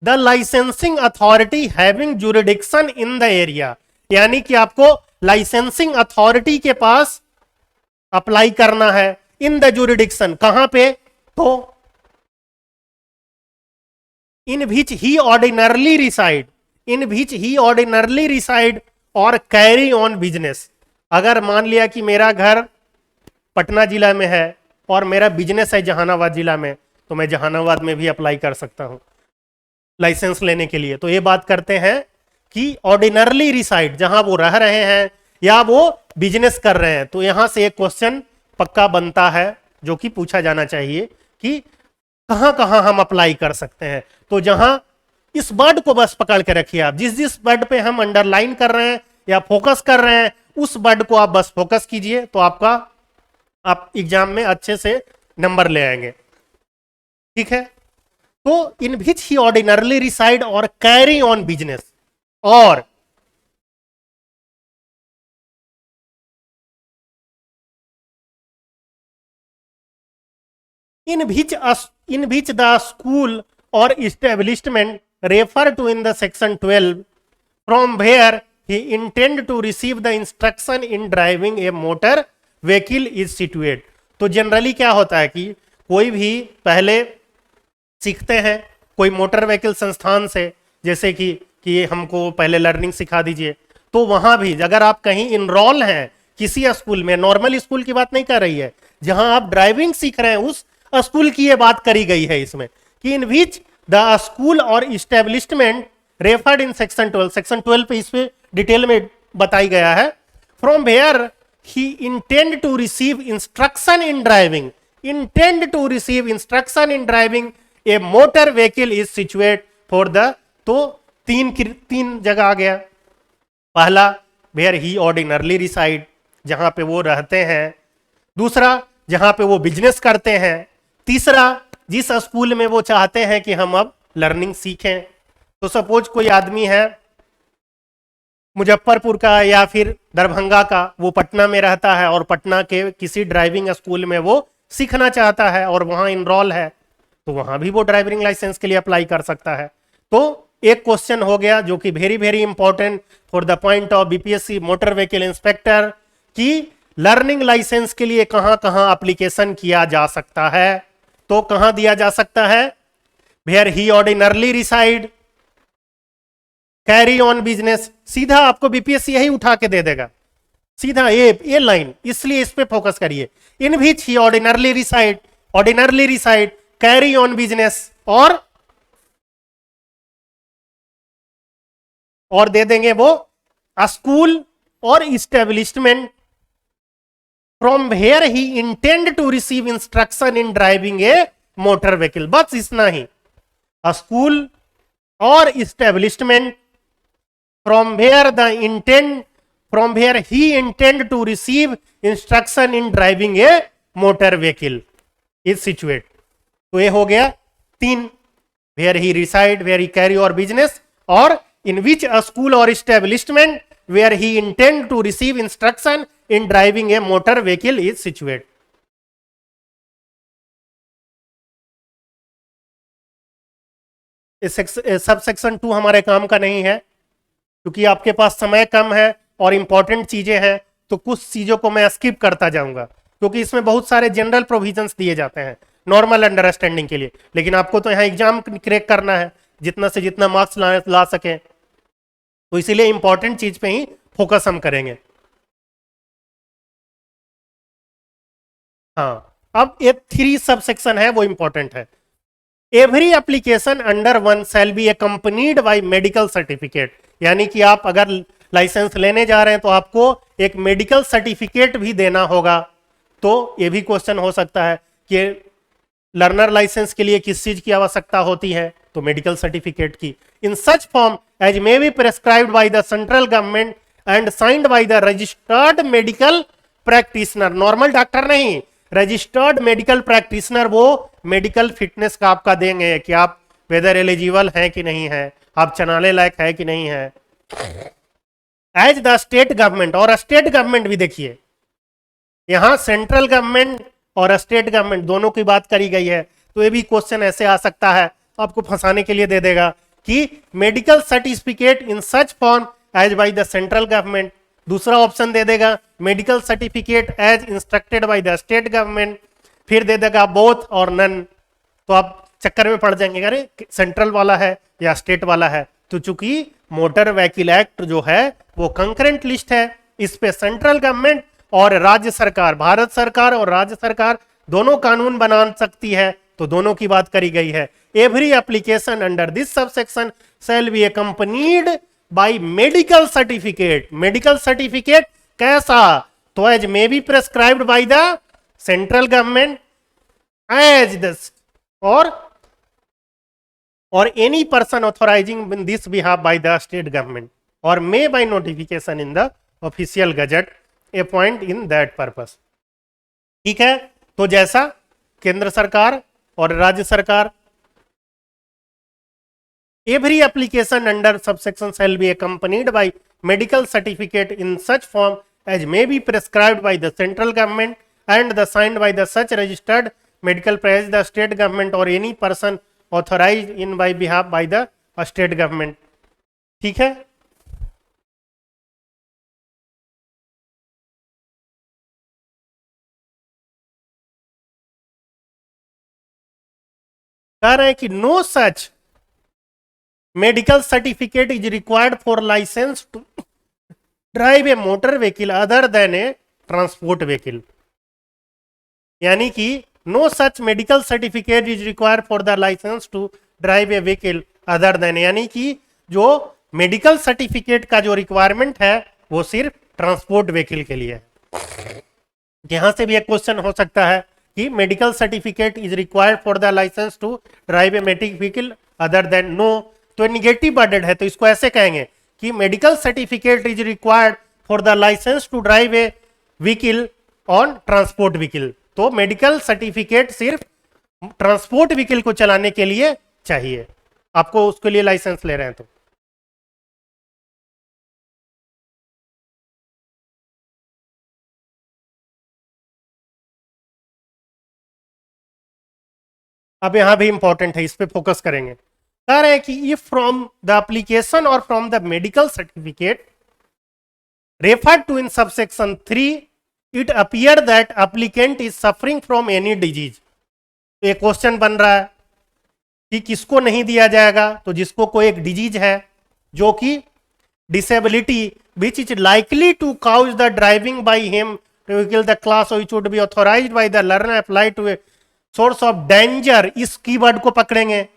the licensing authority having jurisdiction in the area, यानी कि आपको लाइसेंसिंग अथॉरिटी के पास अप्लाई करना है। इन द जुरिडिक्शन कहां पे, तो इन which he ordinarily reside, in which he ordinarily reside और कैरी ऑन बिजनेस। अगर मान लिया कि मेरा घर पटना जिला में है और मेरा बिजनेस है जहानाबाद जिला में, तो मैं जहानाबाद में भी अप्लाई कर सकता हूं लाइसेंस लेने के लिए। तो ये बात करते हैं कि ऑर्डिनरली रिसाइड, जहां वो रह रहे हैं या वो बिजनेस कर रहे हैं। तो यहां से एक क्वेश्चन पक्का बनता है जो कि पूछा जाना चाहिए कि कहां कहां हम अप्लाई कर सकते हैं। तो जहां इस वर्ड को बस पकड़ के रखिए आप, जिस जिस वर्ड पे हम अंडरलाइन कर रहे हैं या फोकस कर रहे हैं उस वर्ड को आप बस फोकस कीजिए, तो आप एग्जाम में अच्छे से नंबर ले आएंगे। ठीक है, तो इन विच ही ऑर्डिनरली रिसाइड और कैरी ऑन बिजनेस, और in which the school or establishment refer to in the section 12 from where he intend to receive the instruction in driving a motor vehicle is situated। तो generally क्या होता है कि कोई भी पहले सीखते हैं कोई मोटर व्हीकल संस्थान से, जैसे कि हमको पहले लर्निंग सिखा दीजिए, तो वहां भी अगर आप कहीं इनरोल हैं किसी स्कूल में, नॉर्मल स्कूल की बात नहीं कर रही है, जहां आप ड्राइविंग सीख रहे हैं उस स्कूल की ये बात करी गई है इसमें कि इन विच द स्कूल और establishment referred in section 12, section 12 पे इस पे डिटेल में बताई गया है। From where he intend to receive instruction in driving, intend to receive instruction in driving a motor vehicle is situate for the, तो तीन जगह आ गया। पहला वेयर ही ऑर्डिनरली रिसाइड, जहां पे वो रहते हैं। दूसरा जहां पे वो बिजनेस करते हैं। तीसरा जिस स्कूल में वो चाहते हैं कि हम अब लर्निंग सीखें। तो सपोज कोई आदमी है मुजफ्फरपुर का या फिर दरभंगा का, वो पटना में रहता है और पटना के किसी ड्राइविंग स्कूल में वो सीखना चाहता है और वहां इनरोल है, तो वहां भी वो ड्राइविंग लाइसेंस के लिए अप्लाई कर सकता है। तो एक क्वेश्चन हो गया जो कि very very important for the point of BPSC motor vehicle inspector कि लर्निंग लाइसेंस के लिए कहां कहां एप्लीकेशन किया जा सकता है। तो कहां दिया जा सकता है, where he ordinarily reside, carry on business, सीधा आपको बीपीएससी यही उठा के दे देगा, सीधा ये लाइन, इसलिए इस पे फोकस करिए। In which he ordinarily reside carry on business, और दे देंगे वो स्कूल और establishment from where he intend to receive instruction in driving a motor vehicle, बस इतना ही। स्कूल और establishment from where he intend to receive instruction in driving a motor vehicle is situate. तो ये हो गया 3, where he reside, where he carry or business, और in which a school or establishment where he intend to receive instruction in driving a motor vehicle is situated। Sub section 2 हमारे काम का नहीं है क्योंकि आपके पास समय कम है और इंपॉर्टेंट चीजें हैं, तो कुछ चीजों को मैं स्किप करता जाऊंगा क्योंकि इसमें बहुत सारे जनरल प्रोविजंस दिए जाते हैं नॉर्मल अंडरस्टैंडिंग के लिए, लेकिन आपको तो यहाँ एग्जाम क्रैक करना है, जितना से जितना मार्क्स ला सके, तो इसीलिए इंपॉर्टेंट चीज पे ही फोकस हम करेंगे। हाँ, अब ये 3 सब सेक्शन है वो इंपॉर्टेंट है। Every application under 1 shall be accompanied by medical certificate, यानी कि आप अगर लाइसेंस लेने जा रहे हैं तो आपको एक मेडिकल सर्टिफिकेट भी देना होगा। तो ये भी क्वेश्चन हो सकता है कि लर्नर लाइसेंस के लिए किस चीज की आवश्यकता होती है, तो मेडिकल सर्टिफिकेट की। In such form as may be prescribed by the central government and signed by the registered medical practitioner, normal doctor नहीं, रजिस्टर्ड मेडिकल प्रैक्टिशनर वो मेडिकल फिटनेस का आपका देंगे कि आप वेदर एलिजिबल हैं कि नहीं है, आप चलाने लायक है कि नहीं है। एज द स्टेट गवर्नमेंट, और स्टेट गवर्नमेंट भी देखिए, यहां सेंट्रल गवर्नमेंट और स्टेट गवर्नमेंट दोनों की बात करी गई है। तो ये भी क्वेश्चन ऐसे आ सकता है, आपको फंसाने के लिए दे देगा कि medical certificate in such form as by the central government. दूसरा ऑप्शन दे देगा medical certificate as instructed by the state government, फिर दे देगा बोथ और नन। तो आप चक्कर में पड़ जाएंगे, अरे सेंट्रल वाला है या स्टेट वाला है। तो चूंकि मोटर व्हीकल एक्ट जो है वो कंकरेंट लिस्ट है, इस पे सेंट्रल गवर्नमेंट और राज्य सरकार, भारत सरकार और राज्य सरकार दोनों कानून बना सकती है, तो दोनों की बात करी गई है। Every application under this subsection shall be accompanied by medical certificate. Medical certificate कैसा, तो as may be prescribed by the central government as this or any person authorising in this behalf by the state government or may by notification in the official gazette appoint in that purpose. ठीक है, तो जैसा केंद्र सरकार और राज्य सरकार, every application under subsection shall be accompanied by medical certificate in such form as may be prescribed by the central government and the signed by the such registered medical press the state government or any person authorised in by behalf by the state government. ठीक है, कह रहे हैं कि no such medical certificate is required for licence to drive a motor vehicle other than a transport vehicle, यानी कि no such medical certificate is required for the licence to drive a vehicle other than, यानी कि जो medical certificate का जो requirement है वो सिर्फ ट्रांसपोर्ट व्हीकल के लिए है। यहां से भी एक क्वेश्चन हो सकता है कि medical certificate is required for the licence to drive a medical vehicle other than no, तो निगेटिव वर्डेड है, तो इसको ऐसे कहेंगे कि medical certificate is required for the licence to drive a vehicle on transport vehicle. तो medical certificate सिर्फ transport vehicle को चलाने के लिए चाहिए, आपको उसके लिए लाइसेंस ले रहे हैं। तो अब यहां भी इंपॉर्टेंट है, इस पे फोकस करेंगे। कह रहे हैं कि इफ फ्रॉम द एप्लीकेशन और from the medical certificate referred to in subsection 3 it appear that applicant is suffering from any disease. तो एक क्वेश्चन बन रहा है कि किसको नहीं दिया जाएगा, तो जिसको कोई एक डिजीज है जो कि disability which is likely to cause the driving by him to vehicle the class which would be authorised by the learner apply to a source of danger, इस कीवर्ड को पकड़ेंगे,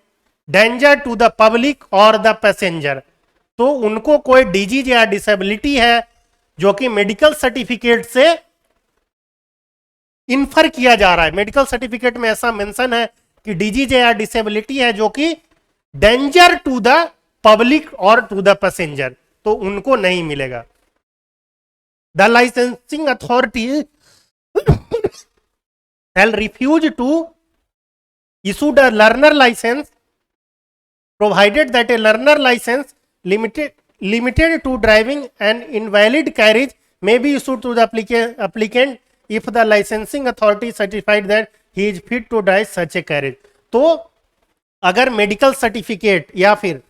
डेंजर टू द पब्लिक और the passenger. तो उनको कोई disease या disability है जो कि मेडिकल सर्टिफिकेट से इन्फर किया जा रहा है, मेडिकल सर्टिफिकेट में ऐसा मेंशन है कि डिजीज या डिसेबिलिटी है जो कि डेंजर टू द पब्लिक और टू द पैसेंजर, तो उनको नहीं मिलेगा। The licensing authority shall refuse to issue a learner license provided that a learner license limited to driving an invalid carriage may be issued to the applicant if the licensing authority certified that he is fit to drive such a carriage। तो अगर medical certificate या फिर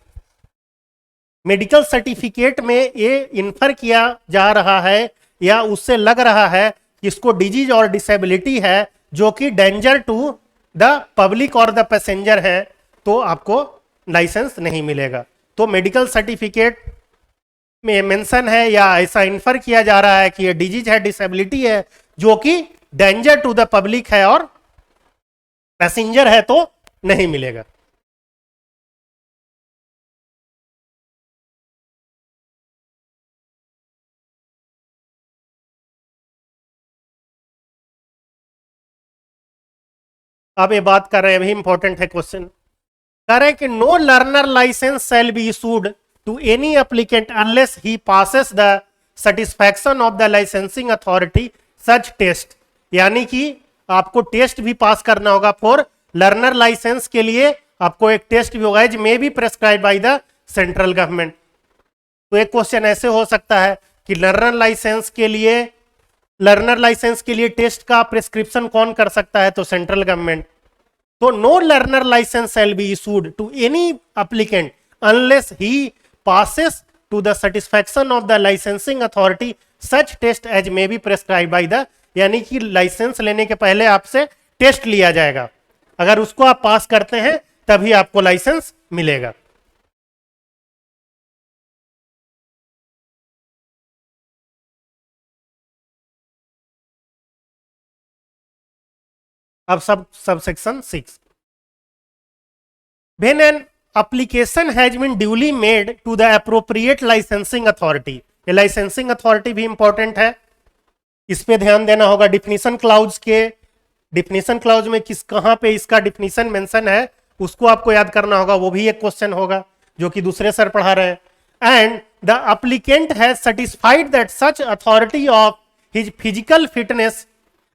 medical certificate में ये infer किया जा रहा है या उससे लग रहा है कि इसको डिजीज और डिसेबिलिटी है जो कि डेंजर टू द पब्लिक और द पैसेंजर है, तो आपको लाइसेंस नहीं मिलेगा। तो मेडिकल सर्टिफिकेट में मेंशन है या ऐसा इन्फर किया जा रहा है कि ये डिजीज है, डिसेबिलिटी है जो कि डेंजर टू द पब्लिक है और पैसेंजर है तो नहीं मिलेगा। अब ये बात कर रहे हैं, अभी इंपॉर्टेंट है क्वेश्चन। कह रहे हैं कि no learner licence shall be issued to any applicant unless he passes the satisfaction of the licensing authority such test. यानी कि आपको टेस्ट भी पास करना होगा फॉर लर्नर लाइसेंस के लिए, आपको एक टेस्ट भी होगा मे be prescribe by the central government. तो एक क्वेश्चन ऐसे हो सकता है कि लर्नर लाइसेंस के लिए टेस्ट का प्रिस्क्रिप्शन कौन कर सकता है, तो सेंट्रल गवर्नमेंट। तो no learner licence shall be issued to any applicant unless he passes to the satisfaction of the licensing authority such test as may be prescribe by the. यानी कि licence लेने के पहले आपसे टेस्ट लिया जाएगा, अगर उसको आप पास करते हैं तभी आपको लाइसेंस मिलेगा। अब sub section 6, when an application has been duly made to the appropriate licensing authority। ये लाइसेंसिंग अथॉरिटी भी इंपॉर्टेंट है, इस पे ध्यान देना होगा। डिफिनीशन क्लाउज में किस कहां पे इसका डिफिनीशन मेंशन है उसको आपको याद करना होगा, वो भी एक क्वेश्चन होगा जो कि दूसरे सर पढ़ा रहे हैं। And the applicant has satisfied that such authority of his physical fitness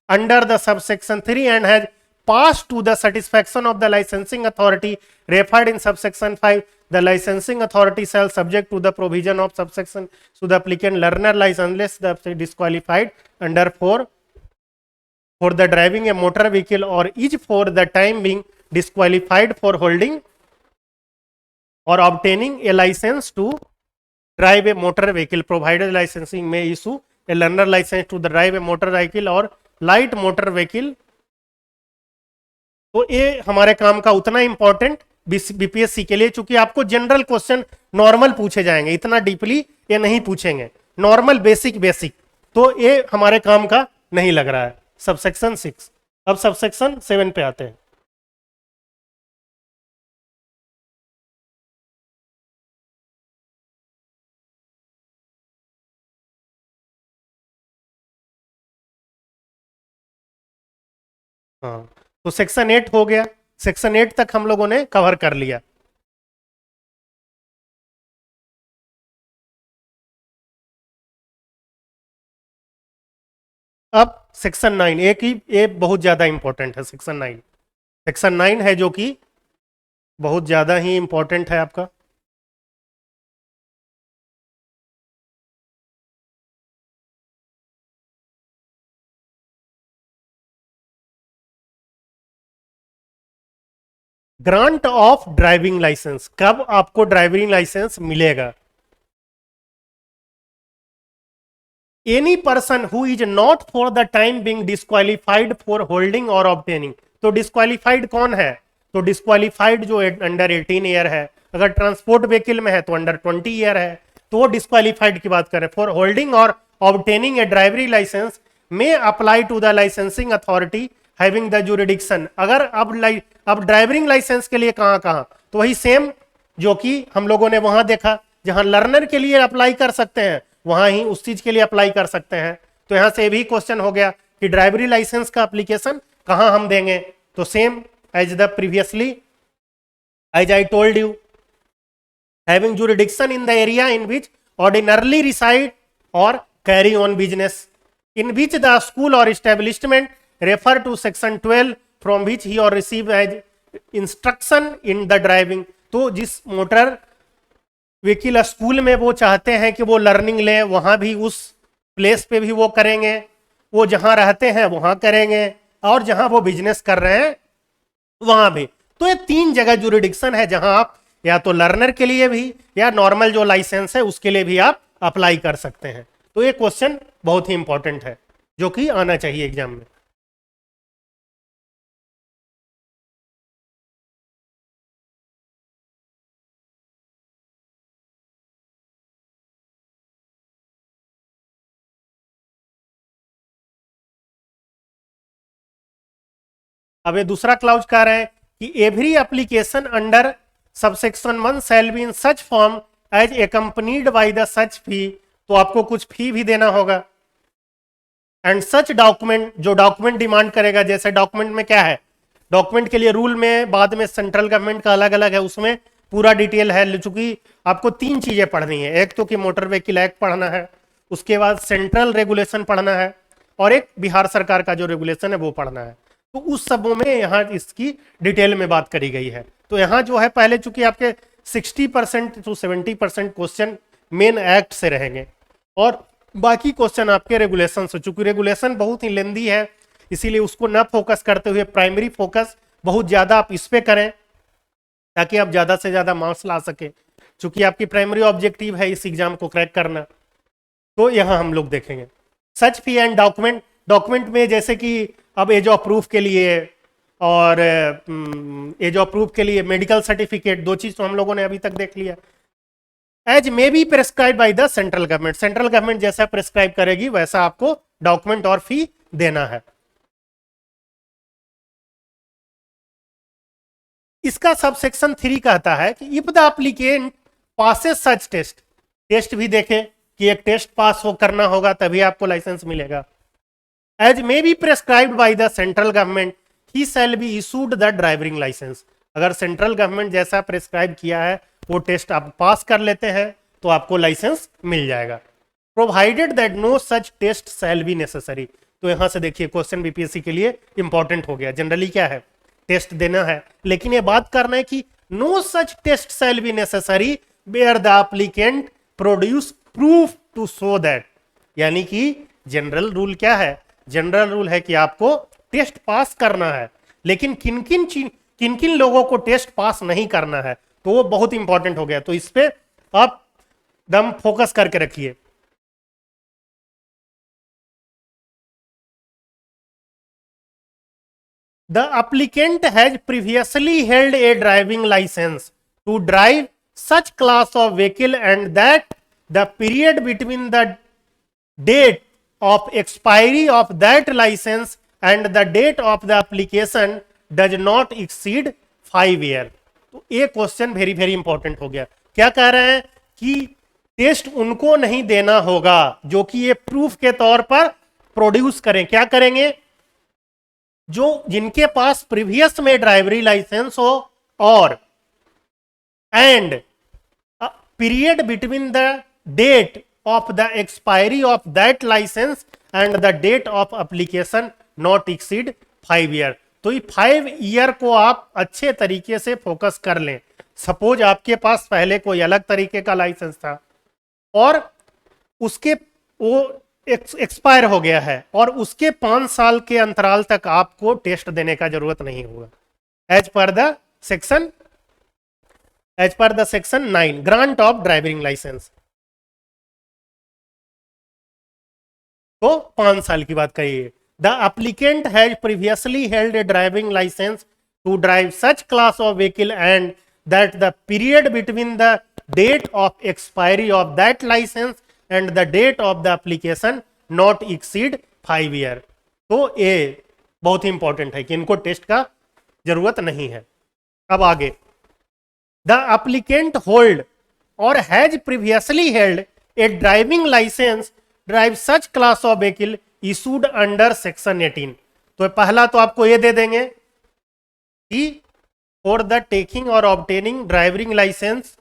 under the subsection 3 and has passed to the satisfaction of the licensing authority referred in subsection 5, the licensing authority shall subject to the provision of subsection to the applicant learner license unless the disqualified under 4 for the driving a motor vehicle or is for the time being disqualified for holding or obtaining a license to drive a motor vehicle provided licensing may issue a learner license to drive a motor vehicle or light motor vehicle। तो ये हमारे काम का उतना important BPSC के लिए, चूंकि आपको जनरल क्वेश्चन नॉर्मल पूछे जाएंगे, इतना डीपली ये नहीं पूछेंगे, नॉर्मल बेसिक बेसिक, तो ये हमारे काम का नहीं लग रहा है। सबसेक्शन 6। अब सबसेक्शन 7 पे आते हैं। हाँ, तो सेक्शन 8 हो गया, सेक्शन 8 तक हम लोगों ने कवर कर लिया। अब सेक्शन 9 एक ही, ये बहुत ज्यादा इंपॉर्टेंट है। सेक्शन 9 है जो कि बहुत ज्यादा ही इंपॉर्टेंट है आपका। ग्रांट ऑफ ड्राइविंग लाइसेंस, कब आपको ड्राइविंग लाइसेंस मिलेगा। Any person who is not for the time being disqualified for holding और ऑब्टेनिंग। तो डिस्क्वालिफाइड कौन है, तो डिस्क्वालिफाइड जो अंडर 18 ईयर है, अगर ट्रांसपोर्ट व्हीकल में है तो अंडर 20 ईयर है, तो वो डिस्क्वालिफाइड की बात करें। फॉर होल्डिंग और ऑब्टेनिंग ए ड्राइवरी लाइसेंस में apply to the licensing authority having the jurisdiction. अगर अब ड्राइविंग लाइसेंस के लिए कहां कहां, तो वही सेम जो कि हम लोगों ने वहां देखा, जहां लर्नर के लिए अप्लाई कर सकते हैं वहां ही उस चीज के लिए अप्लाई कर सकते हैं। तो यहां से भी क्वेश्चन हो गया कि ड्राइवरी लाइसेंस का एप्लीकेशन कहां हम देंगे, तो same as the previously as I told you, having jurisdiction in the area in which ordinarily reside or carry on business, in which the school or establishment refer to section 12 from which he or receive as instruction in the driving। तो जिस motor vehicle school में वो चाहते हैं कि वो learning लें, वहां भी उस प्लेस पे भी वो करेंगे, वो जहां रहते हैं वहां करेंगे, और जहां वो बिजनेस कर रहे हैं वहां भी। तो ये 3 जगह जुरिडिक्शन है जहां आप या तो लर्नर के लिए भी या नॉर्मल जो लाइसेंस है उसके लिए भी आप अप्लाई कर सकते हैं। तो ये क्वेश्चन बहुत ही इंपॉर्टेंट है जो कि आना चाहिए एग्जाम में। अब ये दूसरा क्लाउज कह रहे हैं कि every application under subsection 1 shall be in such form as accompanied by the such fee, तो आपको कुछ फी भी देना होगा। एंड सच डॉक्यूमेंट, जो डॉक्यूमेंट डिमांड करेगा, जैसे डॉक्यूमेंट में क्या है, डॉक्यूमेंट के लिए रूल में बाद में सेंट्रल गवर्नमेंट का अलग अलग है, उसमें पूरा डिटेल है। चूंकि आपको 3 चीजें पढ़नी है, एक तो कि मोटर व्हीकल एक्ट पढ़ना है, उसके बाद सेंट्रल रेगुलेशन पढ़ना है, और एक बिहार सरकार का जो रेगुलेशन है वो पढ़ना है। तो उस सबों में यहाँ इसकी डिटेल में बात करी गई है। तो यहाँ जो है पहले चूंकि आपके 60% to 70% क्वेश्चन मेन एक्ट से रहेंगे, और बाकी क्वेश्चन आपके रेगुलेशन से, चूंकि रेगुलेशन बहुत ही लेंदी है, इसीलिए उसको ना फोकस करते हुए प्राइमरी फोकस बहुत ज्यादा आप इस पे करें ताकि आप ज्यादा से ज्यादा मार्क्स ला सके, चूंकि आपकी प्राइमरी ऑब्जेक्टिव है इस एग्जाम को क्रैक करना। तो यहाँ हम लोग देखेंगे सच फी एंड डॉक्यूमेंट। डॉक्यूमेंट में जैसे कि अब एज ऑफ प्रूफ के लिए और एज ऑफ प्रूफ के लिए मेडिकल सर्टिफिकेट, 2 चीज तो हम लोगों ने अभी तक देख लिया। As may be prescribe by the central government, central government जैसा प्रेस्क्राइब करेगी वैसा आपको डॉक्यूमेंट और फी देना है। इसका सब सेक्शन 3 कहता है कि if the applicant passes such test, test भी देखे कि एक टेस्ट पास हो करना होगा तभी आपको लाइसेंस मिलेगा। As may be prescribed by the central government he shall be issued the driving licence, अगर सेंट्रल गवर्नमेंट जैसा प्रेस्क्राइब किया है वो टेस्ट आप पास कर लेते हैं तो आपको लाइसेंस मिल जाएगा। Provided that no such test shall be necessary, तो यहां से देखिए क्वेश्चन बीपीएससी के लिए इंपॉर्टेंट हो गया। जनरली क्या है, टेस्ट देना है, लेकिन ये बात करना है कि no such test shall be necessary where the applicant produce proof to show that, यानी कि जनरल रूल क्या है, जनरल रूल है कि आपको टेस्ट पास करना है, लेकिन किन किन लोगों को टेस्ट पास नहीं करना है, तो वो बहुत इंपॉर्टेंट हो गया। तो इस पे आप दम फोकस करके रखिए। The applicant has previously held a driving license to drive such class of vehicle, and that the period between the date of expiry of that license and the date of the application does not exceed 5 years। तो ये question very very important हो गया। क्या कह रहे हैं कि test उनको नहीं देना होगा जो कि ये प्रूफ के तौर पर प्रोड्यूस करें। क्या करेंगे, जो जिनके पास प्रीवियस में ड्राइवरी लाइसेंस हो और and period between the date of the expiry of that licence and the date of application not exceed 5 year. तो ये 5 ईयर को आप अच्छे तरीके से फोकस कर लें। सपोज आपके पास पहले कोई अलग तरीके का लाइसेंस था और उसके वो एक्सपायर हो गया है और उसके 5 साल के अंतराल तक आपको टेस्ट देने का जरूरत नहीं होगा। As per the section 9 grant of driving licence, तो 5 साल की बात करिए। The applicant has previously held a driving licence to drive such class of vehicle and that the period between the date of expiry of that licence and the date of the application not exceed 5 year. तो ये बहुत ही important है कि इनको test का जरूरत नहीं है। अब आगे, द एप्लीकेंट होल्ड और has previously held a driving licence drive such class of vehicle issued under section 18। तो पहला तो आपको ये दे देंगे कि फॉर द टेकिंग और obtaining driving licence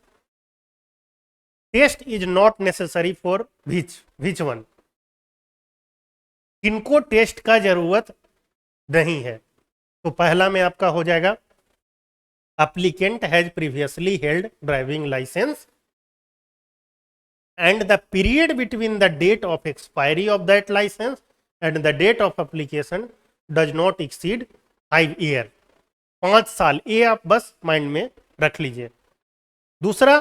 test is not necessary for which one, इनको टेस्ट का जरूरत नहीं है। तो पहला में आपका हो जाएगा applicant has previously held driving licence and the period between the date of expiry of that license and the date of application does not exceed 5 year, 5 साल। ये आप बस माइंड में रख लीजिए। दूसरा,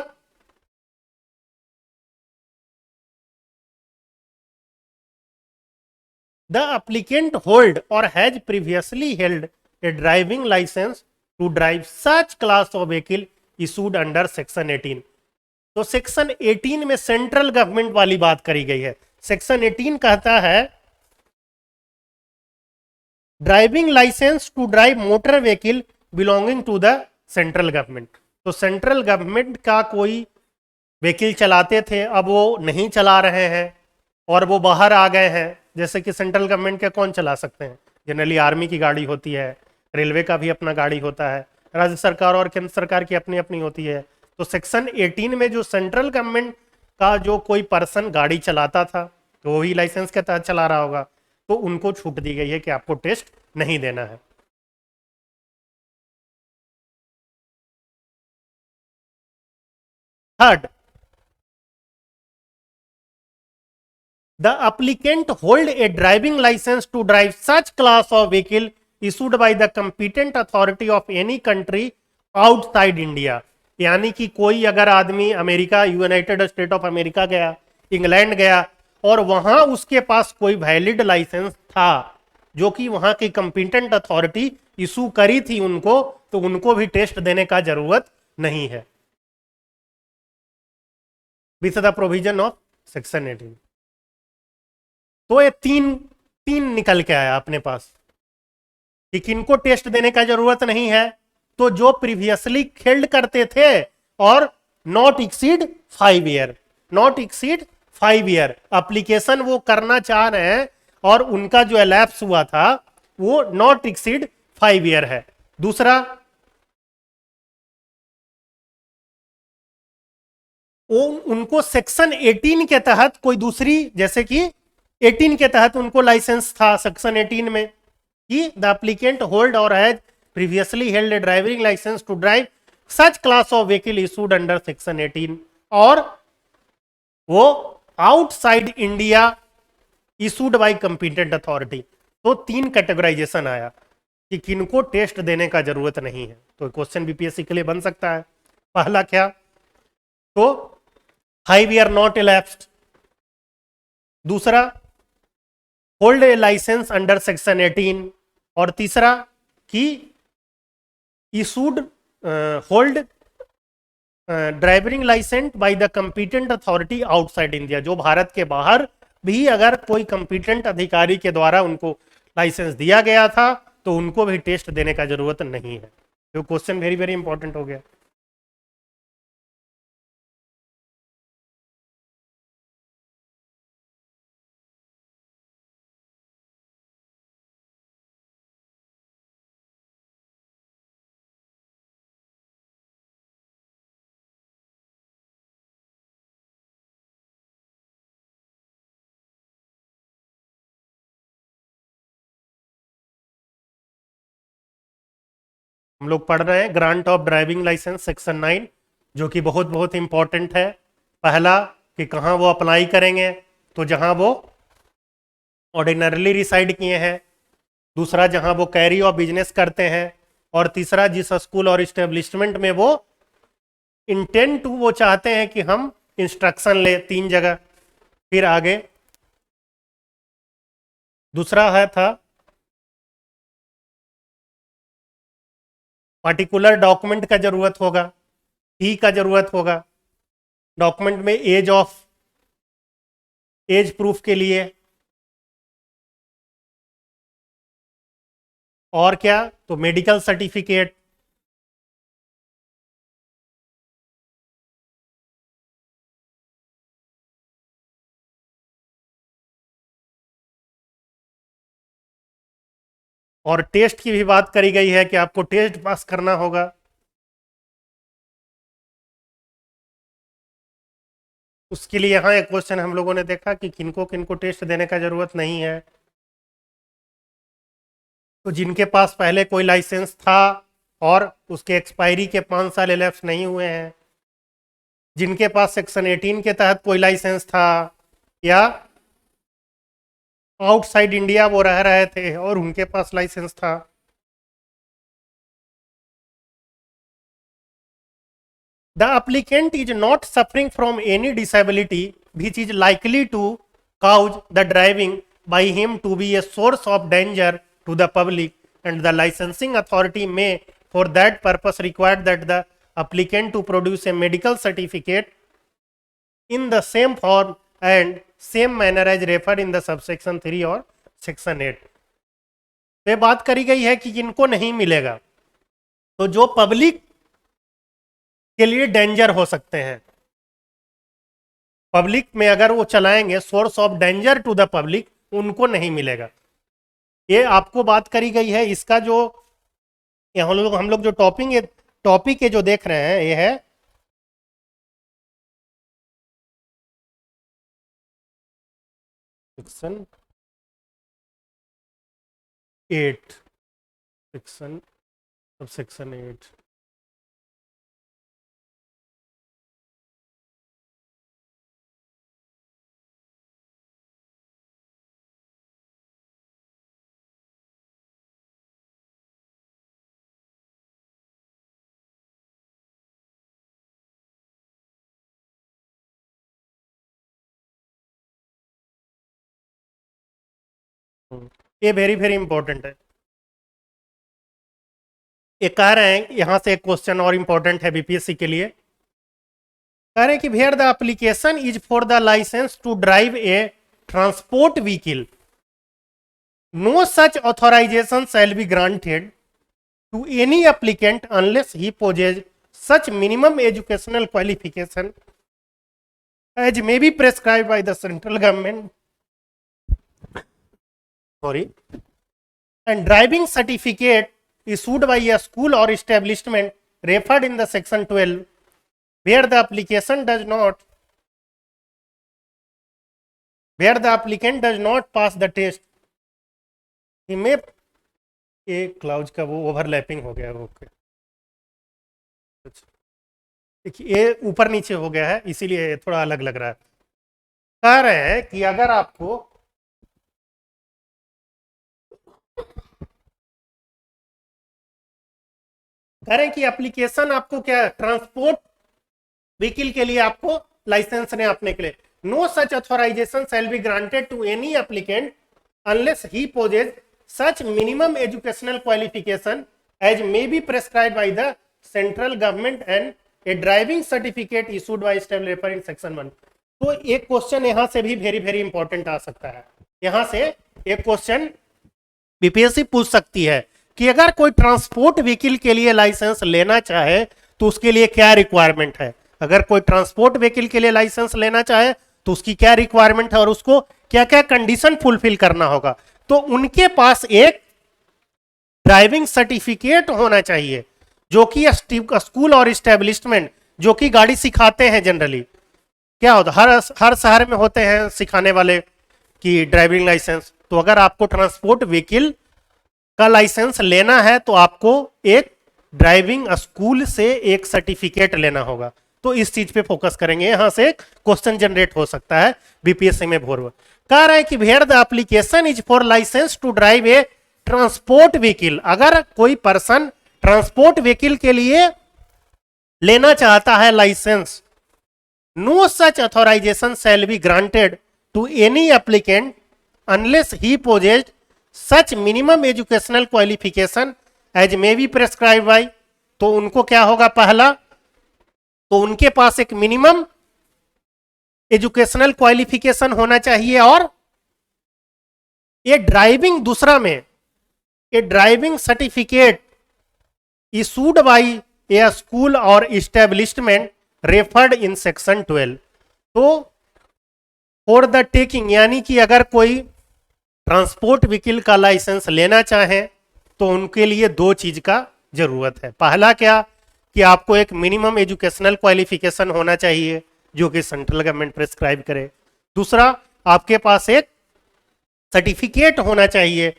the applicant hold or has previously held a driving license to drive such class of vehicle issued under section 18। तो section 18 में सेंट्रल गवर्नमेंट वाली बात करी गई है। सेक्शन 18 कहता है driving licence to drive motor vehicle belonging to the central government. तो सेंट्रल गवर्नमेंट का कोई व्हीकल चलाते थे, अब वो नहीं चला रहे हैं और वो बाहर आ गए हैं। जैसे कि सेंट्रल गवर्नमेंट के कौन चला सकते हैं? जनरली आर्मी की गाड़ी होती है, रेलवे का भी अपना गाड़ी होता है, राज्य सरकार और केंद्र सरकार की अपनी अपनी होती है। तो सेक्शन 18 में जो सेंट्रल गवर्नमेंट का जो कोई पर्सन गाड़ी चलाता था तो वो ही लाइसेंस के तहत चला रहा होगा, तो उनको छूट दी गई है कि आपको टेस्ट नहीं देना है। Third, the applicant hold a driving license to drive such class of vehicle issued by the competent authority of any country outside India। यानी कि कोई अगर आदमी America, United state of America गया, इंग्लैंड गया और वहां उसके पास कोई वैलिड लाइसेंस था जो कि वहां की कंपिटेंट अथॉरिटी इशू करी थी उनको, तो उनको भी टेस्ट देने का जरूरत नहीं है with the provision of section 18। तो ये तीन तीन निकल के आया अपने पास कि किनको टेस्ट देने का जरूरत नहीं है। तो जो प्रीवियसली खेल्ड करते थे और not exceed 5 year, not exceed 5 year application वो करना चाह रहे हैं और उनका जो एलैप्स हुआ था वो नॉट एक्सीड 5 ईयर है। दूसरा, वो उनको सेक्शन 18 के तहत कोई दूसरी, जैसे कि 18 के तहत उनको लाइसेंस था सेक्शन 18 में कि द एप्लीकेंट होल्ड और has previously held a driving licence to drive such class of vehicle issued under section 18, और वो outside India issued by competent authority. तो तीन कैटेगराइजेशन आया कि किनको टेस्ट देने का जरूरत नहीं है। तो क्वेश्चन बीपीएससी के लिए बन सकता है। पहला क्या? तो 5 ईयर नॉट elapsed। दूसरा, hold a licence under section 18। और तीसरा कि issued hold driving licence by the competent authority outside India. जो भारत के बाहर भी अगर कोई कंपिटेंट अधिकारी के द्वारा उनको लाइसेंस दिया गया था तो उनको भी टेस्ट देने का जरूरत नहीं है। तो क्वेश्चन वेरी वेरी इंपॉर्टेंट हो गया। हम लोग पढ़ रहे हैं grant of driving licence section 9, जो कि बहुत बहुत इंपॉर्टेंट है। पहला कि कहाँ वो अप्लाई करेंगे, तो जहाँ वो ऑर्डिनरली रिसाइड किए हैं। दूसरा, जहाँ वो कैरी और बिजनेस करते हैं। और तीसरा, जिस स्कूल और इस्टेब्लिशमेंट में वो इंटेंट वो चाहते हैं कि हम इंस्ट्रक्शन ले, 3 जगह। फिर आगे दूसरा था पर्टिकुलर डॉक्यूमेंट का जरूरत होगा, ई का जरूरत होगा डॉक्यूमेंट में, एज प्रूफ के लिए। और क्या? तो मेडिकल सर्टिफिकेट। और टेस्ट की भी बात करी गई है कि आपको टेस्ट पास करना होगा। उसके लिए यहाँ एक क्वेश्चन हम लोगों ने देखा कि किनको किनको टेस्ट देने का जरूरत नहीं है। तो जिनके पास पहले कोई लाइसेंस था और उसके एक्सपायरी के 5 साल elapsed नहीं हुए हैं, जिनके पास सेक्शन 18 के तहत कोई लाइसेंस था, या आउटसाइड इंडिया वो रह रहे थे और उनके पास लाइसेंस था। The applicant is not suffering from any disability which is likely to cause the driving by him to be a source of danger to the public, and the licensing authority may for that purpose require that the applicant to produce a medical certificate in the same form and same manner as referred in the subsection 3 or section 8। तो ये बात करी गई है कि इनको नहीं मिलेगा, तो जो पब्लिक के लिए डेंजर हो सकते हैं, पब्लिक में अगर वो चलाएंगे, source of danger to the public, उनको नहीं मिलेगा। ये आपको बात करी गई है। इसका जो ये हम लोग जो टॉपिक जो देख रहे हैं, ये है सेक्शन 8, सेक्शन 8। ये वेरी वेरी इंपॉर्टेंट है। ये कह रहे हैं, यहां से एक क्वेश्चन और इंपॉर्टेंट है बीपीएससी के लिए। कह रहे हैं कि where the application is for the licence to drive a transport vehicle, no such authorisation shall be granted to any applicant unless he possesses such minimum educational qualification as may be prescribe by the central government, sorry, and driving certificate issued by a school or establishment referred in the section 12 where the applicant does not pass the test, he may, एक clause का वो overlapping हो गया है। Okay, देखिए ये ऊपर नीचे हो गया है, इसीलिए थोड़ा अलग लग रहा है। कह रहे हैं कि अगर आपको कह रहे हैं कि एप्लीकेशन आपको क्या, ट्रांसपोर्ट व्हीकल के लिए आपको लाइसेंस ने आपने के लिए, no such authorisation shall be granted to any applicant unless he possesses such minimum educational qualification as may be prescribe by the central government and a driving certificate issued by state refer in section 1। तो एक question यहां से भी very very important आ सकता है। यहां से एक क्वेश्चन बीपीएससी पूछ सकती है कि अगर कोई ट्रांसपोर्ट व्हीकल के लिए लाइसेंस लेना चाहे तो उसके लिए क्या रिक्वायरमेंट है। अगर कोई ट्रांसपोर्ट व्हीकल के लिए लाइसेंस लेना चाहे तो उसकी क्या रिक्वायरमेंट है और उसको क्या क्या कंडीशन फुलफिल करना होगा। तो उनके पास एक ड्राइविंग सर्टिफिकेट होना चाहिए, जो कि स्कूल और इस्टेब्लिशमेंट जो कि गाड़ी सिखाते हैं, जनरली क्या होता है, हर शहर में होते हैं सिखाने वाले की ड्राइविंग लाइसेंस। तो अगर आपको ट्रांसपोर्ट व्हीकल का लाइसेंस लेना है तो आपको एक ड्राइविंग स्कूल से एक सर्टिफिकेट लेना होगा। तो इस चीज पे फोकस करेंगे, यहां से क्वेश्चन जनरेट हो सकता है बीपीएससी में भोर। कह रहा है कि where the application is for licence to drive a transport vehicle, अगर कोई पर्सन ट्रांसपोर्ट व्हीकल के लिए लेना चाहता है licence, no such authorisation shall be granted to any applicant unless he possessed such minimum educational qualification as may be prescribe by. तो उनको क्या होगा, पहला तो उनके पास एक मिनिमम एजुकेशनल क्वालिफिकेशन होना चाहिए, और ये ड्राइविंग, दूसरा में ये ड्राइविंग सर्टिफिकेट इशूड बाय ए स्कूल और इस्टेब्लिशमेंट रेफर्ड इन सेक्शन 12। तो फॉर द टेकिंग, यानी कि अगर कोई ट्रांसपोर्ट व्हीकल का लाइसेंस लेना चाहे तो उनके लिए दो चीज का जरूरत है। पहला क्या, कि आपको एक मिनिमम एजुकेशनल क्वालिफिकेशन होना चाहिए जो कि सेंट्रल गवर्नमेंट प्रेस्क्राइब करे। दूसरा, आपके पास एक सर्टिफिकेट होना चाहिए,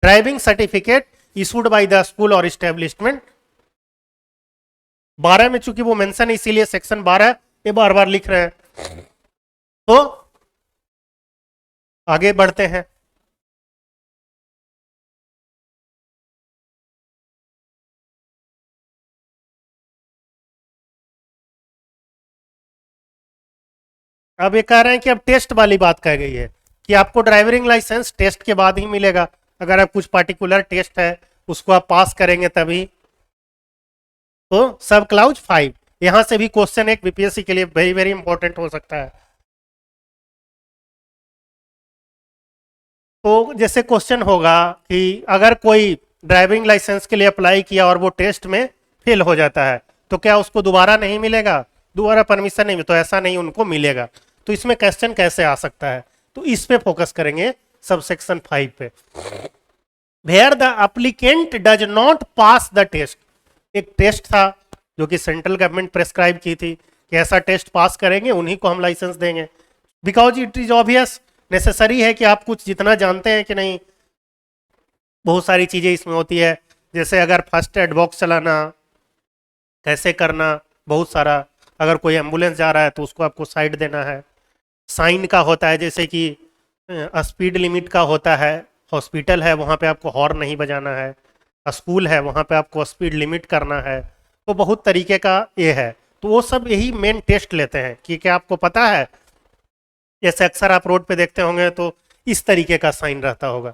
driving certificate issued by the school और इस्टेब्लिशमेंट। 12 में चूंकि वो मेंशन है इसीलिए सेक्शन 12 ये बार बार लिख रहे हैं। तो आगे बढ़ते हैं। अब ये कह रहे हैं कि अब टेस्ट वाली बात कह गई है कि आपको ड्राइविंग लाइसेंस टेस्ट के बाद ही मिलेगा। अगर आप कुछ पार्टिकुलर टेस्ट है उसको आप पास करेंगे तभी। तो सब क्लाउज 5, यहां से भी क्वेश्चन एक बीपीएससी के लिए वेरी वेरी इंपॉर्टेंट हो सकता है। तो जैसे क्वेश्चन होगा कि अगर कोई ड्राइविंग लाइसेंस के लिए अप्लाई किया और वो टेस्ट में फेल हो जाता है तो क्या उसको दोबारा नहीं मिलेगा, दोबारा परमिशन नहीं, तो ऐसा नहीं, उनको मिलेगा। तो इसमें क्वेश्चन कैसे आ सकता है, तो इस पे फोकस करेंगे सबसेक्शन 5 पे। Where the applicant does not pass the test, एक टेस्ट था जो कि सेंट्रल गवर्नमेंट प्रेस्क्राइब की थी कि ऐसा टेस्ट पास करेंगे उन्हीं को हम लाइसेंस देंगे। Because it is obvious, necessary है कि आप कुछ जितना जानते हैं कि नहीं, बहुत सारी चीजें इसमें होती है। जैसे अगर फर्स्ट एड बॉक्स चलाना कैसे करना, बहुत सारा, अगर कोई एम्बुलेंस जा रहा है तो उसको आपको साइड देना है। साइन का होता है, जैसे कि स्पीड लिमिट का होता है, हॉस्पिटल है वहाँ पे आपको हॉर्न नहीं बजाना है, स्कूल है वहाँ पे आपको स्पीड लिमिट करना है। तो बहुत तरीके का ये है, तो वो सब यही मेन टेस्ट लेते हैं कि क्या आपको पता है। जैसे अक्सर आप रोड पे देखते होंगे तो इस तरीके का साइन रहता होगा,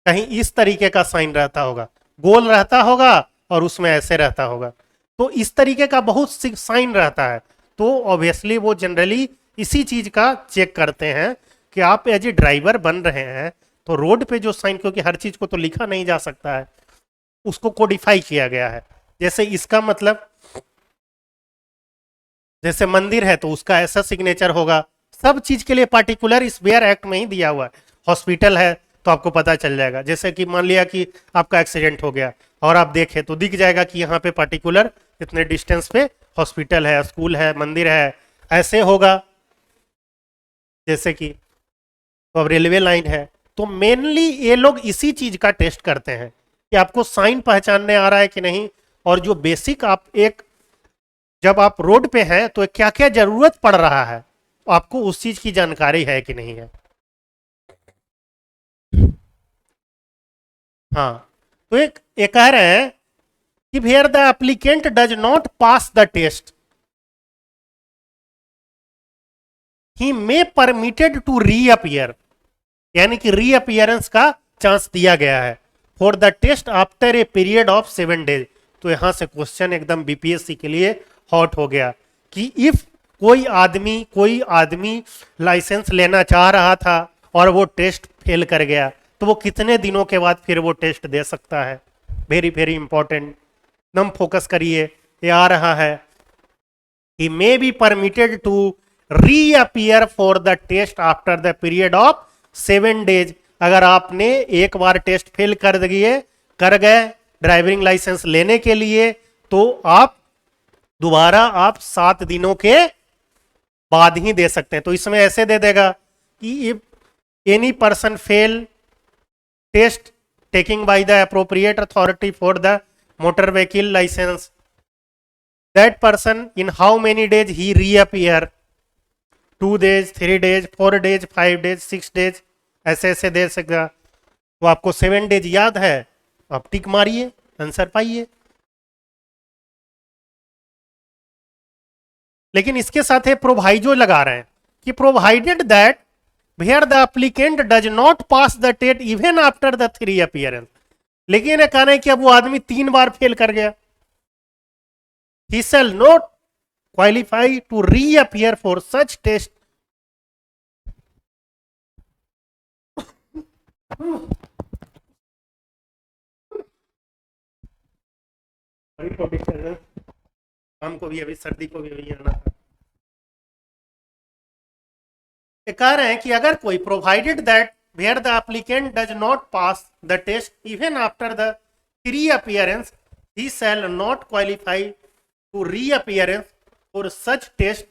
कहीं इस तरीके का साइन रहता होगा, गोल रहता होगा और उसमें ऐसे रहता होगा। तो इस तरीके का बहुत सी साइन रहता है। तो ऑब्वियसली वो जनरली इसी चीज का चेक करते हैं कि आप एज ए ड्राइवर बन रहे हैं तो रोड पे जो साइन, क्योंकि हर चीज को तो लिखा नहीं जा सकता है, उसको कोडिफाई किया गया है। जैसे इसका मतलब, जैसे मंदिर है तो उसका ऐसा सिग्नेचर होगा, सब चीज के लिए पार्टिकुलर इस वेयर एक्ट में ही दिया हुआ है। हॉस्पिटल है तो आपको पता चल जाएगा, जैसे कि मान लिया कि आपका एक्सीडेंट हो गया और आप देखें तो दिख जाएगा कि यहाँ पे पार्टिकुलर इतने डिस्टेंस पे हॉस्पिटल है, स्कूल है, मंदिर है, ऐसे होगा। जैसे कि तो अब रेलवे लाइन है, तो मेनली ये लोग इसी चीज का टेस्ट करते हैं कि आपको साइन पहचानने आ रहा है कि नहीं, और जो बेसिक आप एक, जब आप रोड पे हैं तो क्या क्या जरूरत पड़ रहा है, आपको उस चीज की जानकारी है कि नहीं है। हाँ, तो एक कह रहे हैं कि where the applicant does not pass the test he may permitted to reappear, यानी कि रीअपियरेंस का चांस दिया गया है for the test after a period of 7 days. तो यहां से क्वेश्चन एकदम बीपीएससी के लिए हॉट हो गया कि इफ कोई आदमी लाइसेंस लेना चाह रहा था और वो टेस्ट फेल कर गया तो वो कितने दिनों के बाद फिर वो टेस्ट दे सकता है। वेरी वेरी इंपॉर्टेंट, एकदम फोकस करिए। ये आ रहा है he may be permitted to reappear for the test after the period of 7 days। अगर आपने एक बार टेस्ट फेल कर गए ड्राइविंग लाइसेंस लेने के लिए, तो आप दोबारा आप 7 दिनों के बाद ही दे सकते हैं। तो इसमें ऐसे दे देगा कि if any person fail test taking by the appropriate authority for the motor vehicle licence, that person in how many days he reappear, 2 days, 3 days, 4 days, 5 days, 6 days, ऐसे ऐसे दे सकता। तो आपको 7 डेज याद है, आप टिक मारिए, आंसर पाइए। लेकिन इसके साथ है प्रोवाइजो लगा रहे हैं कि provided that where the applicant does not pass the टेट इवन आफ्टर द 3 अपीयरेंस। लेकिन ये कह रहे हैं कि अब वो आदमी 3 बार फेल कर गया, he shall not qualify to reappear for such test हमको भी अभी सर्दी को भी अभी आना था। कह रहे हैं कि अगर कोई provided that where the applicant does not pass the test even after the 3 appearance he shall not qualify to reappearance for such test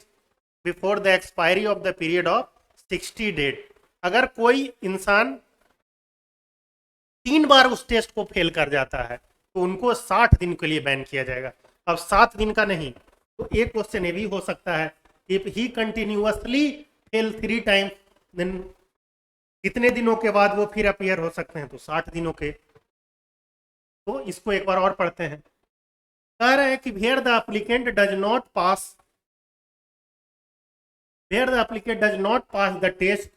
before the expiry of the period of 60 days। अगर कोई इंसान 3 बार उस test को fail कर जाता है तो उनको 60 दिन के लिए बैन किया जाएगा। अब 7 दिन का नहीं, तो एक क्वेश्चन ये भी हो सकता है, if he continuously fail 3 times then कितने दिनों के बाद वो फिर अपीयर हो सकते हैं, तो 60 दिनों के। तो इसको एक बार और पढ़ते हैं। कह रहे हैं कि where the applicant does not pass the test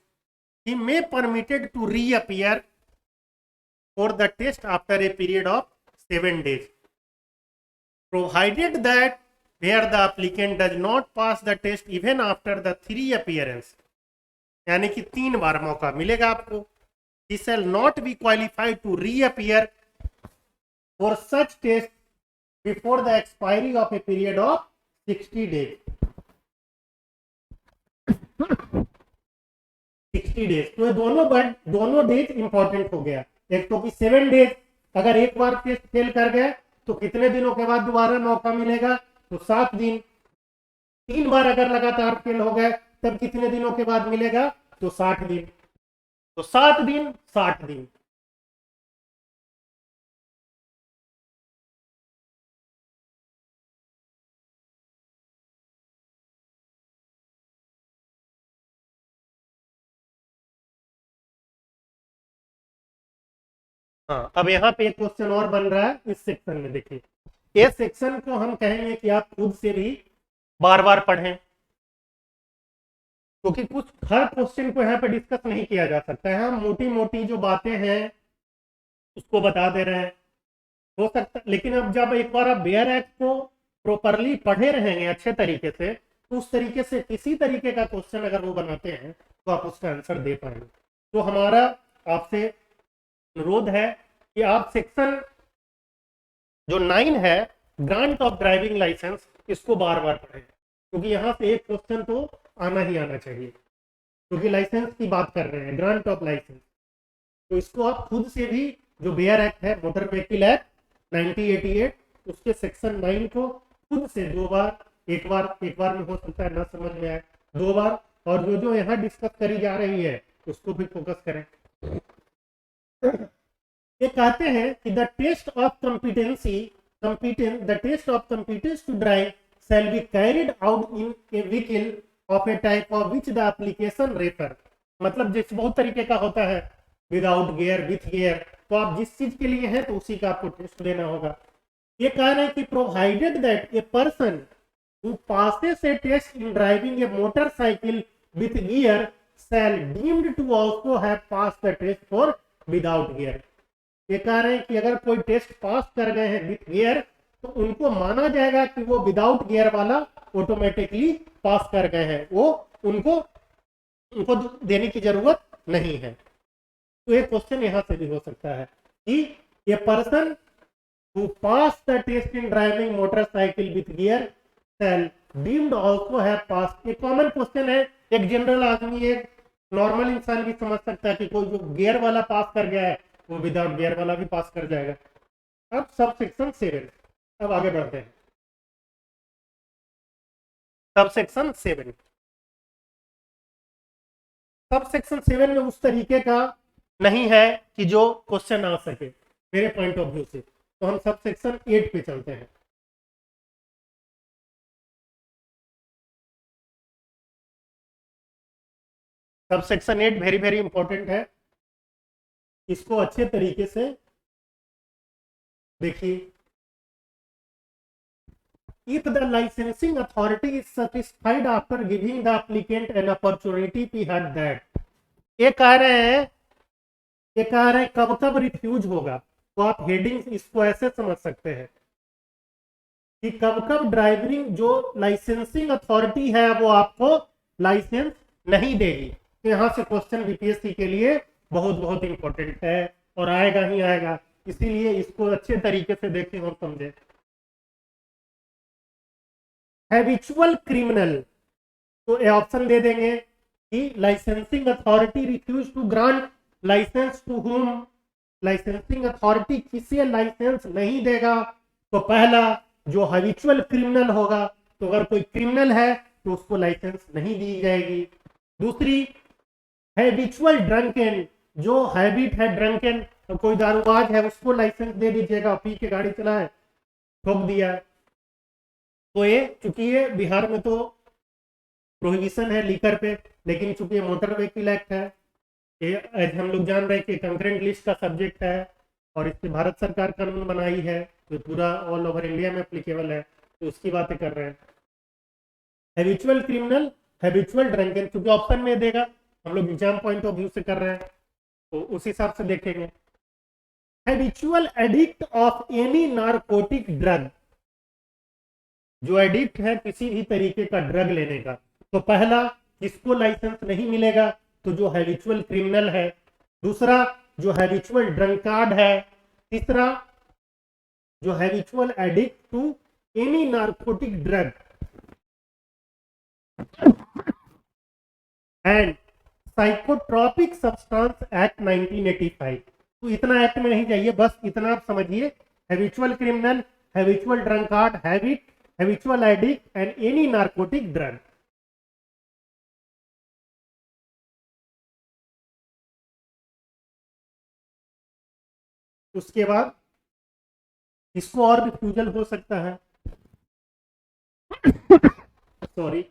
he may permitted to reappear for the test after a period of 7 days provided that where the applicant does not pass the test even after the 3 appearance, यानी कि 3 बार मौका मिलेगा आपको। he shall not be qualified to reappear for such test before the expiry of a period of 60 days. 60 days, तो ये दोनों days important हो गया। एक तो कि 7 डेज, अगर एक बार टेस्ट फेल कर गया तो कितने दिनों के बाद दोबारा मौका मिलेगा, तो 7 दिन। 3 बार अगर लगातार फेल हो गए तब कितने दिनों के बाद मिलेगा, तो 60 दिन। तो 7 दिन 60 दिन। हाँ, अब यहाँ पे एक क्वेश्चन और बन रहा है इस सेक्शन में। देखिए इस सेक्शन को हम कहेंगे कि आप खुद से भी बार बार पढ़ें, क्योंकि कुछ हर क्वेश्चन को यहाँ पे डिस्कस नहीं किया जा सकता है। हम मोटी मोटी जो बातें हैं उसको बता दे रहे हैं, हो सकता, लेकिन अब जब एक बार आप बेयर एक्ट को प्रॉपरली पढ़े रहेंगे अच्छे तरीके से, तो उस तरीके से किसी तरीके का क्वेश्चन अगर वो बनाते हैं तो आप उसका आंसर दे पाएंगे। तो हमारा आपसे अनुरोध है कि आप सेक्शन जो 9 है, ग्रांट ऑफ ड्राइविंग लाइसेंस, इसको बार बार पढ़ें, क्योंकि यहाँ से एक क्वेश्चन तो आना ही आना चाहिए, क्योंकि लाइसेंस की बात कर रहे हैं, ग्रांट ऑफ लाइसेंस। तो इसको आप खुद से भी, जो बेयर एक्ट है, मोटर व्हीकल एक्ट 1988, उसके सेक्शन 9 को खुद से 2 बार, एक बार में हो सकता है ना समझ में आए, 2 बार, और जो जो यहाँ डिस्कस करी जा रही है उसको भी फोकस करें। ये कहते हैं कि the test of competence to drive shall be carried out in a vehicle of a type of which the application refer। मतलब जैसे बहुत तरीके का होता है, विदाउट गियर, विथ गियर, तो आप जिस चीज के लिए है तो उसी का आपको टेस्ट देना होगा। ये कह रहे हैं कि provided that a person who passes a test in driving a motorcycle with gear shall deemed to also have passed the test for without gear। ये कह रहे हैं कि अगर कोई टेस्ट पास कर गए हैं विथ गियर तो उनको माना जाएगा कि वो विदाउट गियर वाला ऑटोमेटिकली पास कर गए हैं, वो उनको देने की जरूरत नहीं है। तो ये क्वेश्चन यहां से भी हो सकता है कि ये person who pass the test in driving motorcycle with gear shall deemed also have passed। ये कॉमन क्वेश्चन है, एक जनरल आदमी, एक नॉर्मल इंसान भी समझ सकता है कि कोई जो गियर वाला पास कर गया है वो विदाउट गियर वाला भी पास कर जाएगा। अब सब सेक्शन 7, अब आगे बढ़ते हैं। सब सेक्शन 7 में उस तरीके का नहीं है कि जो क्वेश्चन आ सके मेरे पॉइंट ऑफ व्यू से, तो हम सब सेक्शन 8 पे चलते हैं। Sub section 8 very very important है, इसको अच्छे तरीके से देखिए। If the licensing authority is satisfied after giving the applicant an opportunity to have that। ये कह रहे हैं कब कब रिफ्यूज होगा, तो आप हेडिंग इसको ऐसे समझ सकते हैं कि कब कब ड्राइविंग जो लाइसेंसिंग अथॉरिटी है वो आपको लाइसेंस नहीं देगी। तो यहाँ से क्वेश्चन बीपीएससी के लिए बहुत बहुत इंपॉर्टेंट है और आएगा ही आएगा, इसीलिए इसको अच्छे तरीके से देखें और समझें। हैबिचुअल क्रिमिनल, तो ये ऑप्शन दे देंगे कि licensing authority refuse to grant licence to whom. Licensing authority किसे लाइसेंस नहीं देगा, तो पहला जो हैबिचुअल क्रिमिनल होगा, तो अगर कोई क्रिमिनल है तो उसको लाइसेंस नहीं दी जाएगी। दूसरी हैबिचुअल ड्रंकन, जो हैबिट है ड्रंकन, तो कोई दारूबाज है उसको लाइसेंस दे दीजिएगा, पी के गाड़ी चलाए, ठोक दिया। तो ये चूंकि ये बिहार में तो प्रोहिबिशन है लीकर पे, लेकिन चूंकि ये मोटर व्हीकल एक्ट है, ये हम लोग जान रहे हैं कि कंकरेंट लिस्ट का सब्जेक्ट है और इस पे भारत सरकार कानून बनाई है, तो पूरा ऑल ओवर इंडिया में एप्लीकेबल है, तो उसकी बातें कर रहे हैं। हैबिचुअल क्रिमिनल, हैबिचुअल ड्रंकन, क्योंकि ऑप्शन में देगा, हम लोग एग्जाम पॉइंट ऑफ व्यू से कर रहे हैं तो उस हिसाब से देखेंगे। Habitual addict of any narcotic drug, जो एडिक्ट है किसी भी तरीके का ड्रग लेने का, तो पहला किसको लाइसेंस नहीं मिलेगा, तो जो हैबिचुअल क्रिमिनल है दूसरा जो हैबिचुअल ड्रंकार्ड है, तीसरा जो habitual addict to any narcotic drug, and psychotropic substance act 1985। तो इतना एक्ट में नहीं चाहिए, बस इतना आप समझिए, habitual criminal, habitual drunkard, habitual addict and any narcotic drug. उसके बाद इसको और रिफ्यूजल हो सकता है, sorry,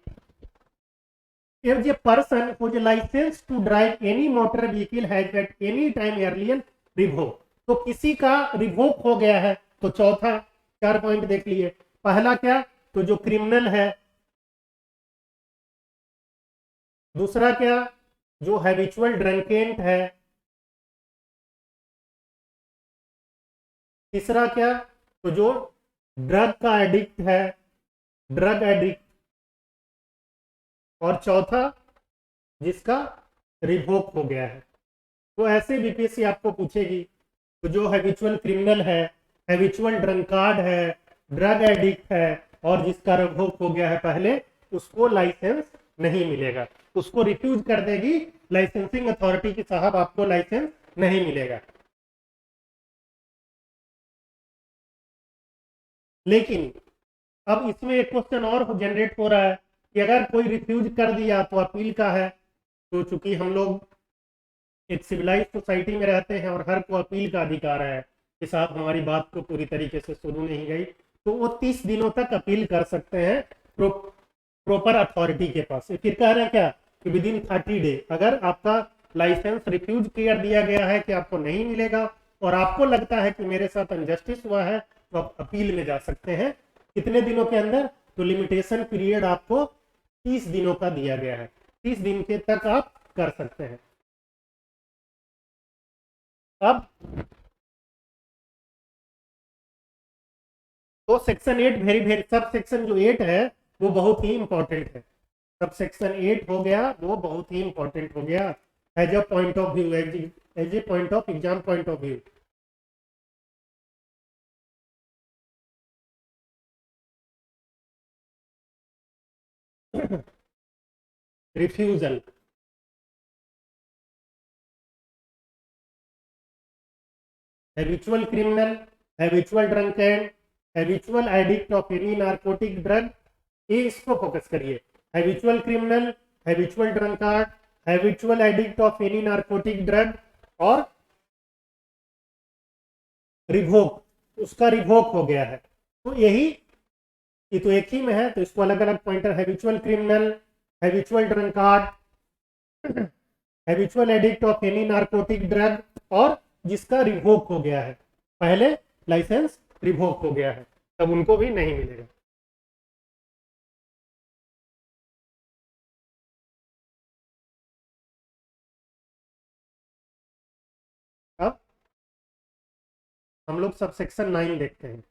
if the person whose license to drive any motor vehicle has at any time earlier revoked, तो किसी का रिवोक हो गया है, तो चौथा, 4 पॉइंट देख लिए। पहला क्या, तो जो क्रिमिनल है, दूसरा क्या, जो हैबिचुअल ड्रंकेंट है, तीसरा क्या, तो जो ड्रग का एडिक्ट है, ड्रग एडिक्ट, और चौथा जिसका रिवोक हो गया है। तो ऐसे बीपीएससी आपको पूछेगी, तो जो हैबिचुअल क्रिमिनल है, हैबिचुअल ड्रंकार्ड है, ड्रग एडिक्ट है, और जिसका रिवोक हो गया है पहले, उसको लाइसेंस नहीं मिलेगा, उसको रिफ्यूज कर देगी लाइसेंसिंग अथॉरिटी की, साहब आपको लाइसेंस नहीं मिलेगा। लेकिन अब इसमें एक क्वेश्चन और जनरेट हो रहा है कि अगर कोई रिफ्यूज कर दिया तो अपील का है, तो चूंकि हम लोग एक सिविलाइज सोसाइटी में रहते हैं और हर को अपील का अधिकार है कि साहब हमारी बात को पूरी तरीके से सुनी नहीं गई, तो वो 30 दिनों तक अपील कर सकते हैं प्रॉपर अथॉरिटी के पास। फिर कह रहे हैं क्या कि विद इन 30 डे अगर आपका लाइसेंस रिफ्यूज कर दिया गया है कि आपको नहीं मिलेगा और आपको लगता है कि मेरे साथ अनजस्टिस हुआ है, तो आप अपील में जा सकते हैं। कितने दिनों के अंदर, तो लिमिटेशन पीरियड आपको 30 दिनों का दिया गया है, 30 दिन के तक आप कर सकते हैं। अब तो section 8 very very, sub section जो 8 है वो बहुत ही इंपॉर्टेंट है, सब सेक्शन 8 हो गया वो बहुत ही इंपॉर्टेंट हो गया as a point of view, as a point of exam point of view. Refusal, habitual criminal, habitual drunken, habitual addict of any narcotic drug, ये इसको फोकस करिए। Habitual criminal, habitual drunkard, habitual addict of any narcotic drug, और revoke, उसका revoke हो गया है। तो यही, ये तो एक ही में है, तो इसको अलग अलग pointer, habitual criminal, habitual drunkard, habitual addict of any narcotic drug, और जिसका रिवोक हो गया है, पहले लाइसेंस रिवोक हो गया है, तब उनको भी नहीं मिलेगा। अब हम लोग सब सेक्शन 9 देखते हैं।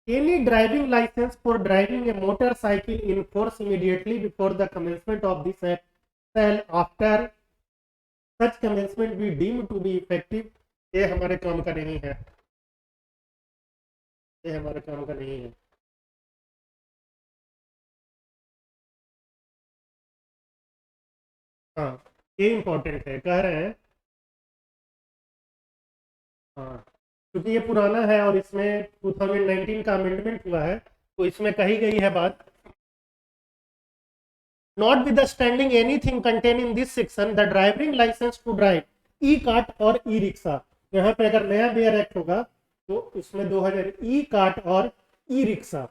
Any driving license for driving a motorcycle in force immediately before the commencement of this act shall after such commencement be deemed to be effective। ये हमारे काम का नहीं है, ये हमारे काम का नहीं है। हाँ, ये इंपॉर्टेंट है, कह रहे हैं, हाँ, क्योंकि ये पुराना है और इसमें 2019 का अमेंडमेंट हुआ है, तो इसमें कही गई है बात, notwithstanding anything contain in this section the driving licence to drive e cart और ई रिक्शा। यहाँ पे अगर नया बेयर एक्ट होगा तो उसमें 2000 ई कार्ट और ई रिक्शा,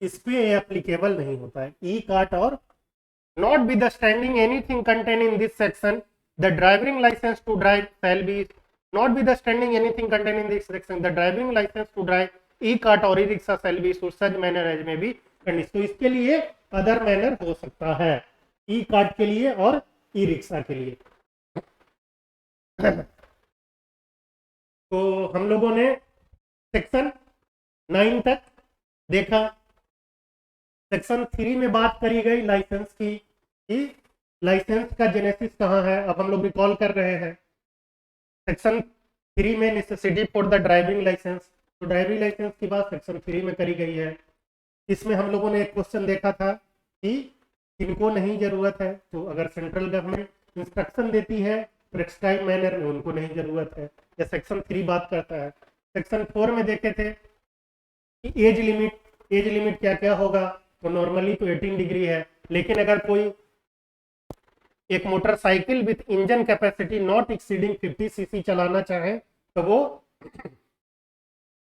इस पे एप्लीकेबल नहीं होता है। E cart or not be the standing anything contain in this section the driving licence to drive shall be, not be the standing anything contain in this section the driving licence to drive e cart और e rickshaw shall be such manner as में भी condition. तो इसके लिए other manner हो सकता है, e cart के लिए और ई रिक्शा के लिए। तो हम लोगों ने सेक्शन 9 तक देखा। सेक्शन 3 में बात करी गई लाइसेंस की कि लाइसेंस का जेनेसिस कहाँ है। अब हम लोग रिकॉल कर रहे हैं सेक्शन 3 में necessity for the driving licence. तो ड्राइविंग लाइसेंस की बात सेक्शन 3 में करी गई है। इसमें हम लोगों ने एक क्वेश्चन देखा था कि किनको नहीं जरूरत है। तो अगर सेंट्रल गवर्नमेंट इंस्ट्रक्शन देती है प्रेस्क्राइब मैनर में, उनको नहीं जरूरत है। या सेक्शन 3 बात करता है। सेक्शन 4 में देखे थे कि एज लिमिट क्या क्या होगा। तो नॉर्मली तो 18 डिग्री है, लेकिन अगर कोई एक motorcycle with engine capacity not exceeding 50 cc चलाना चाहे तो वो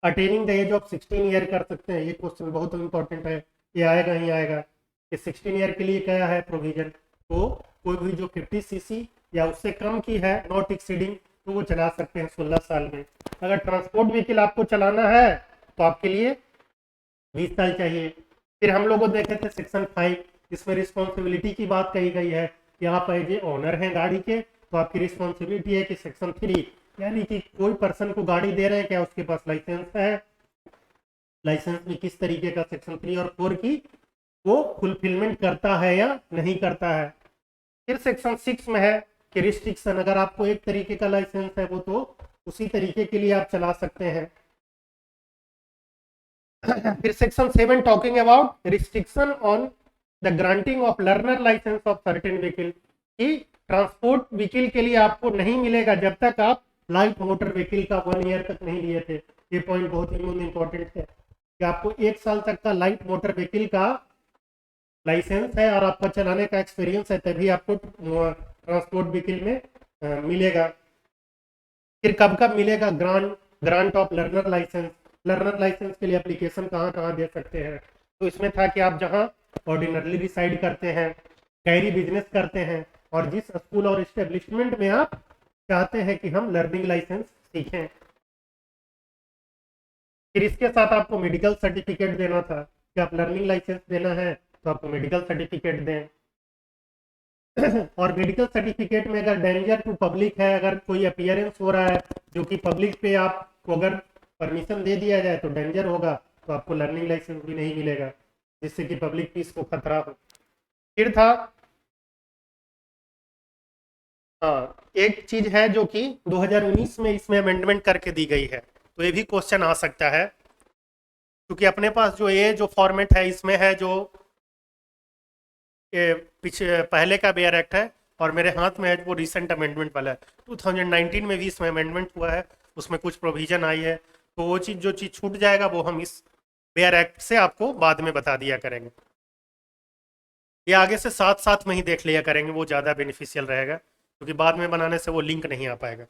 attaining the age of 16 year कर सकते हैं। ये क्वेश्चन बहुत इंपॉर्टेंट है, ये आएगा ही आएगा कि 16 ईयर के लिए क्या है प्रोविजन। तो कोई भी जो 50 सीसी या उससे कम की है नॉट एक्सीडिंग, तो वो चला सकते हैं 16 साल में। अगर ट्रांसपोर्ट व्हीकल आपको चलाना है तो आपके लिए 20 साल चाहिए। फिर हम लोगों देखे थे सेक्शन 5, इसमें रिस्पॉन्सिबिलिटी की बात कही गई है कि आप एज ए ओनर हैं गाड़ी के, तो आपकी रिस्पॉन्सिबिलिटी है कि सेक्शन 3 यानी कि कोई पर्सन को गाड़ी दे रहे हैं, क्या उसके पास लाइसेंस है, लाइसेंस में किस तरीके का सेक्शन 3 और 4 की वो फुलफिलमेंट करता है या नहीं करता है। फिर सेक्शन 6 में है कि रिस्ट्रिक्शन, अगर आपको एक तरीके का लाइसेंस है वो तो उसी तरीके के लिए आप चला सकते हैं। फिर section 7 talking about restriction on the granting of learner licence of certain vehicle, कि ट्रांसपोर्ट व्हीकल के लिए आपको नहीं मिलेगा जब तक आप लाइट मोटर व्हीकल का 1 ईयर तक नहीं लिए थे। ये पॉइंट बहुत ही इंपॉर्टेंट है कि आपको 1 साल तक का लाइट मोटर व्हीकल का लाइसेंस है और आपका चलाने का एक्सपीरियंस है, तभी आपको ट्रांसपोर्ट व्हीकल में मिलेगा। फिर कब कब मिलेगा grant of learner licence. Learner licence के लिए एप्लीकेशन कहाँ कहाँ दे सकते हैं। तो इसमें था कि आप जहाँ ऑर्डिनरली रिसाइड करते हैं, कैरी बिजनेस करते हैं, और जिस स्कूल और एस्टेब्लिशमेंट में आप चाहते हैं कि हम लर्निंग लाइसेंस सीखें। फिर इसके साथ आपको मेडिकल सर्टिफिकेट देना था कि आप लर्निंग लाइसेंस देना है तो आपको मेडिकल सर्टिफिकेट दें। और मेडिकल सर्टिफिकेट में अगर डेंजर टू पब्लिक है, अगर कोई अपीयरेंस हो रहा है जो कि पब्लिक पे आपको अगर परमिशन दे दिया जाए तो डेंजर होगा, तो आपको लर्निंग लाइसेंस भी नहीं मिलेगा, जिससे कि पब्लिक पीस को खतरा हो। फिर था एक चीज है जो कि 2019 में इसमें अमेंडमेंट करके दी गई है, तो ये भी क्वेश्चन आ सकता है क्योंकि अपने पास जो ये जो फॉर्मेट है इसमें है जो पीछे पहले का बेयर एक्ट है और मेरे हाथ में है वो रिसेंट अमेंडमेंट वाला है। 2019 में भी इसमें अमेंडमेंट हुआ है, उसमें कुछ प्रोविजन आई है, तो वो चीज़ जो चीज़ छूट जाएगा वो हम इस बेयर एक्ट से आपको बाद में बता दिया करेंगे। ये आगे से साथ साथ में ही देख लिया करेंगे, वो ज़्यादा बेनिफिशियल रहेगा क्योंकि बाद में बनाने से वो लिंक नहीं आ पाएगा।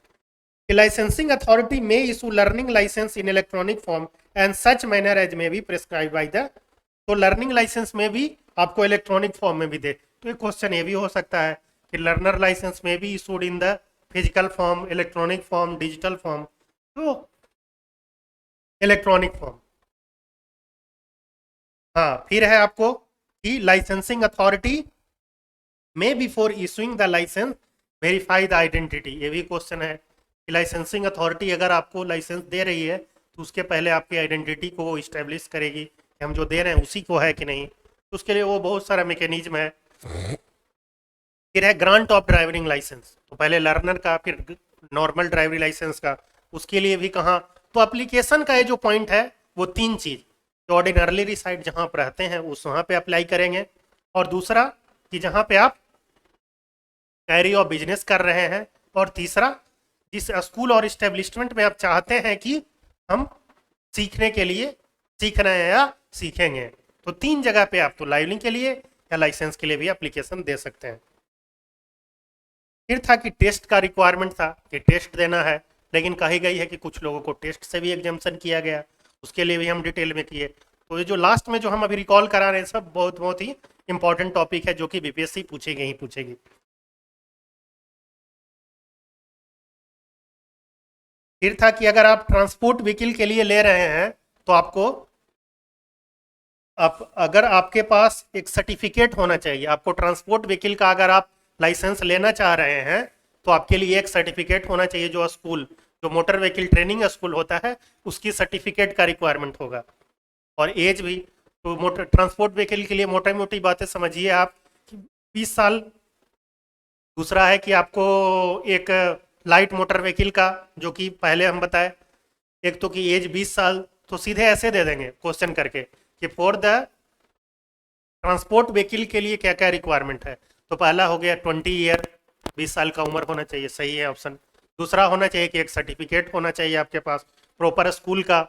Licensing authority may issue learning licence in electronic form and such manner as में भी प्रिस्क्राइब बाय द, तो लर्निंग लाइसेंस में भी आपको इलेक्ट्रॉनिक फॉर्म में भी दे। तो एक क्वेश्चन ये भी हो सकता है कि लर्नर लाइसेंस में भी issued in the physical form, electronic form, digital form, तो इलेक्ट्रॉनिक फॉर्म। हाँ, फिर है आपको कि licensing authority may before issuing the licence verify the identity, ये भी क्वेश्चन है कि लाइसेंसिंग अथॉरिटी अगर आपको लाइसेंस दे रही है तो उसके पहले आपकी आइडेंटिटी को वो इस्टेब्लिश करेगी कि हम जो दे रहे हैं उसी को है कि नहीं, तो उसके लिए वो बहुत सारा मैकेनिज्म है। फिर है ग्रांट ऑफ ड्राइविंग लाइसेंस, तो पहले लर्नर का फिर नॉर्मल ड्राइविंग लाइसेंस का, उसके लिए भी कहाँ, तो एप्लीकेशन का ये जो पॉइंट है वो 3 चीज़, तो ऑर्डिनरली रिसाइड जहाँ आप रहते हैं उस वहाँ पे अप्लाई करेंगे, और दूसरा कि जहाँ पे आप कैरी और बिजनेस कर रहे हैं, और तीसरा जिस स्कूल और इस्टेब्लिशमेंट में आप चाहते हैं कि हम सीखने के लिए सीख रहे हैं या सीखेंगे, तो 3 जगह पे आप तो ड्राइविंग के लिए या लाइसेंस के लिए भी एप्लीकेशन दे सकते हैं। फिर था कि टेस्ट का रिक्वायरमेंट था कि टेस्ट देना है, लेकिन कही गई है कि कुछ लोगों को टेस्ट से भी एग्जाम्पशन किया गया, उसके लिए भी हम डिटेल में किए। तो ये जो लास्ट में जो हम अभी रिकॉल करा रहे हैं सब बहुत बहुत ही इंपॉर्टेंट टॉपिक है जो कि बीपीएससी पूछेगी ही पूछेगी। फिर था कि अगर आप ट्रांसपोर्ट व्हीकल के लिए ले रहे हैं तो आपको अगर आपके पास एक सर्टिफिकेट होना चाहिए, आपको ट्रांसपोर्ट व्हीकल का अगर आप लाइसेंस लेना चाह रहे हैं तो आपके लिए एक सर्टिफिकेट होना चाहिए जो स्कूल जो मोटर व्हीकल ट्रेनिंग स्कूल होता है उसकी सर्टिफिकेट का रिक्वायरमेंट होगा। और एज भी, तो मोटर ट्रांसपोर्ट व्हीकल के लिए मोटी मोटी बातें समझिए आप कि 20 साल। दूसरा है कि आपको एक लाइट मोटर व्हीकल का, जो कि पहले हम बताए, एक तो कि एज 20 साल, तो सीधे ऐसे दे देंगे क्वेश्चन करके कि फॉर द ट्रांसपोर्ट व्हीकल के लिए क्या क्या रिक्वायरमेंट है। तो पहला हो गया 20 ईयर, 20 साल का उम्र होना चाहिए, सही है ऑप्शन। दूसरा होना चाहिए कि एक सर्टिफिकेट होना चाहिए आपके पास प्रॉपर स्कूल का।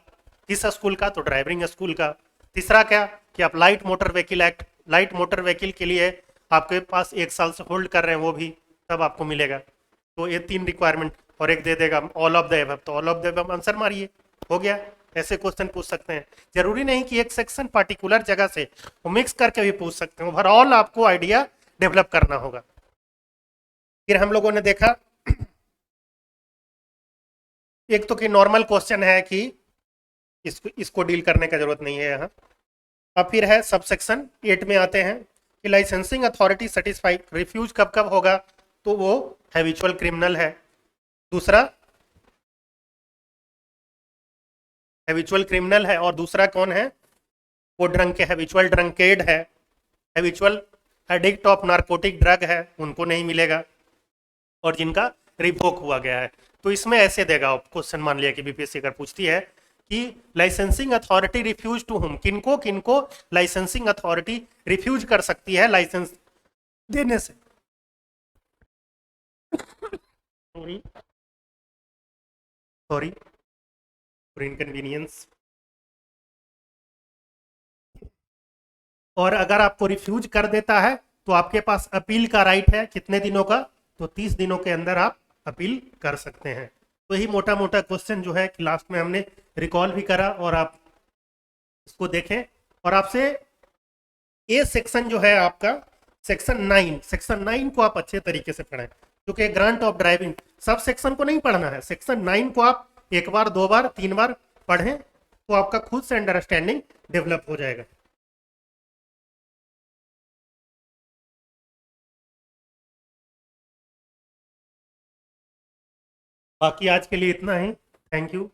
किस स्कूल का? तो ड्राइविंग स्कूल का। तीसरा क्या कि आप light motor vehicle act, light motor vehicle के लिए आपके पास 1 साल से होल्ड कर रहे हैं, वो भी तब आपको मिलेगा। तो ये 3 रिक्वायरमेंट, और एक दे देगा ऑल ऑफ द एबव, तो all of the above answer मारिए, हो गया। ऐसे क्वेश्चन पूछ सकते हैं, जरूरी नहीं कि एक सेक्शन पार्टिकुलर जगह से, वो मिक्स करके भी पूछ सकते हैं। ओवरऑल आपको आइडिया डेवलप करना होगा। फिर हम लोगों ने देखा एक तो कि नॉर्मल क्वेश्चन है कि इसको डील करने का जरूरत नहीं है यहाँ। अब फिर है सब सेक्शन 8 में आते हैं कि लाइसेंसिंग अथॉरिटी सेटिस्फाई, रिफ्यूज कब कब होगा, तो वो हैबिचुअल क्रिमिनल है। दूसरा हैबिचुअल क्रिमिनल है, और दूसरा कौन है? वो ड्रंक के हैबिचुअल ड्रंकेड है, habitual addict of narcotic drug है, उनको नहीं मिलेगा, और जिनका रिवोक हुआ गया है। तो इसमें ऐसे देगा क्वेश्चन, मान लिया कि बीपीएससी अगर पूछती है कि licensing authority refuse to whom, किनको किनको लाइसेंसिंग अथॉरिटी रिफ्यूज कर सकती है लाइसेंस देने से। Sorry sorry for inconvenience. और अगर आपको रिफ्यूज कर देता है तो आपके पास अपील का राइट है, कितने दिनों का? तो 30 दिनों के अंदर आप अपील कर सकते हैं। तो यही मोटा मोटा क्वेश्चन जो है कि लास्ट में हमने रिकॉल भी करा, और आप इसको देखें। और आपसे ए सेक्शन जो है आपका सेक्शन 9 को आप अच्छे तरीके से पढ़ें, क्योंकि grant of driving sub section को नहीं पढ़ना है, सेक्शन 9 को आप 1 बार 2 बार 3 बार पढ़ें, तो आपका खुद से अंडरस्टैंडिंग डेवलप हो जाएगा। बाकी आज के लिए इतना ही, थैंक यू।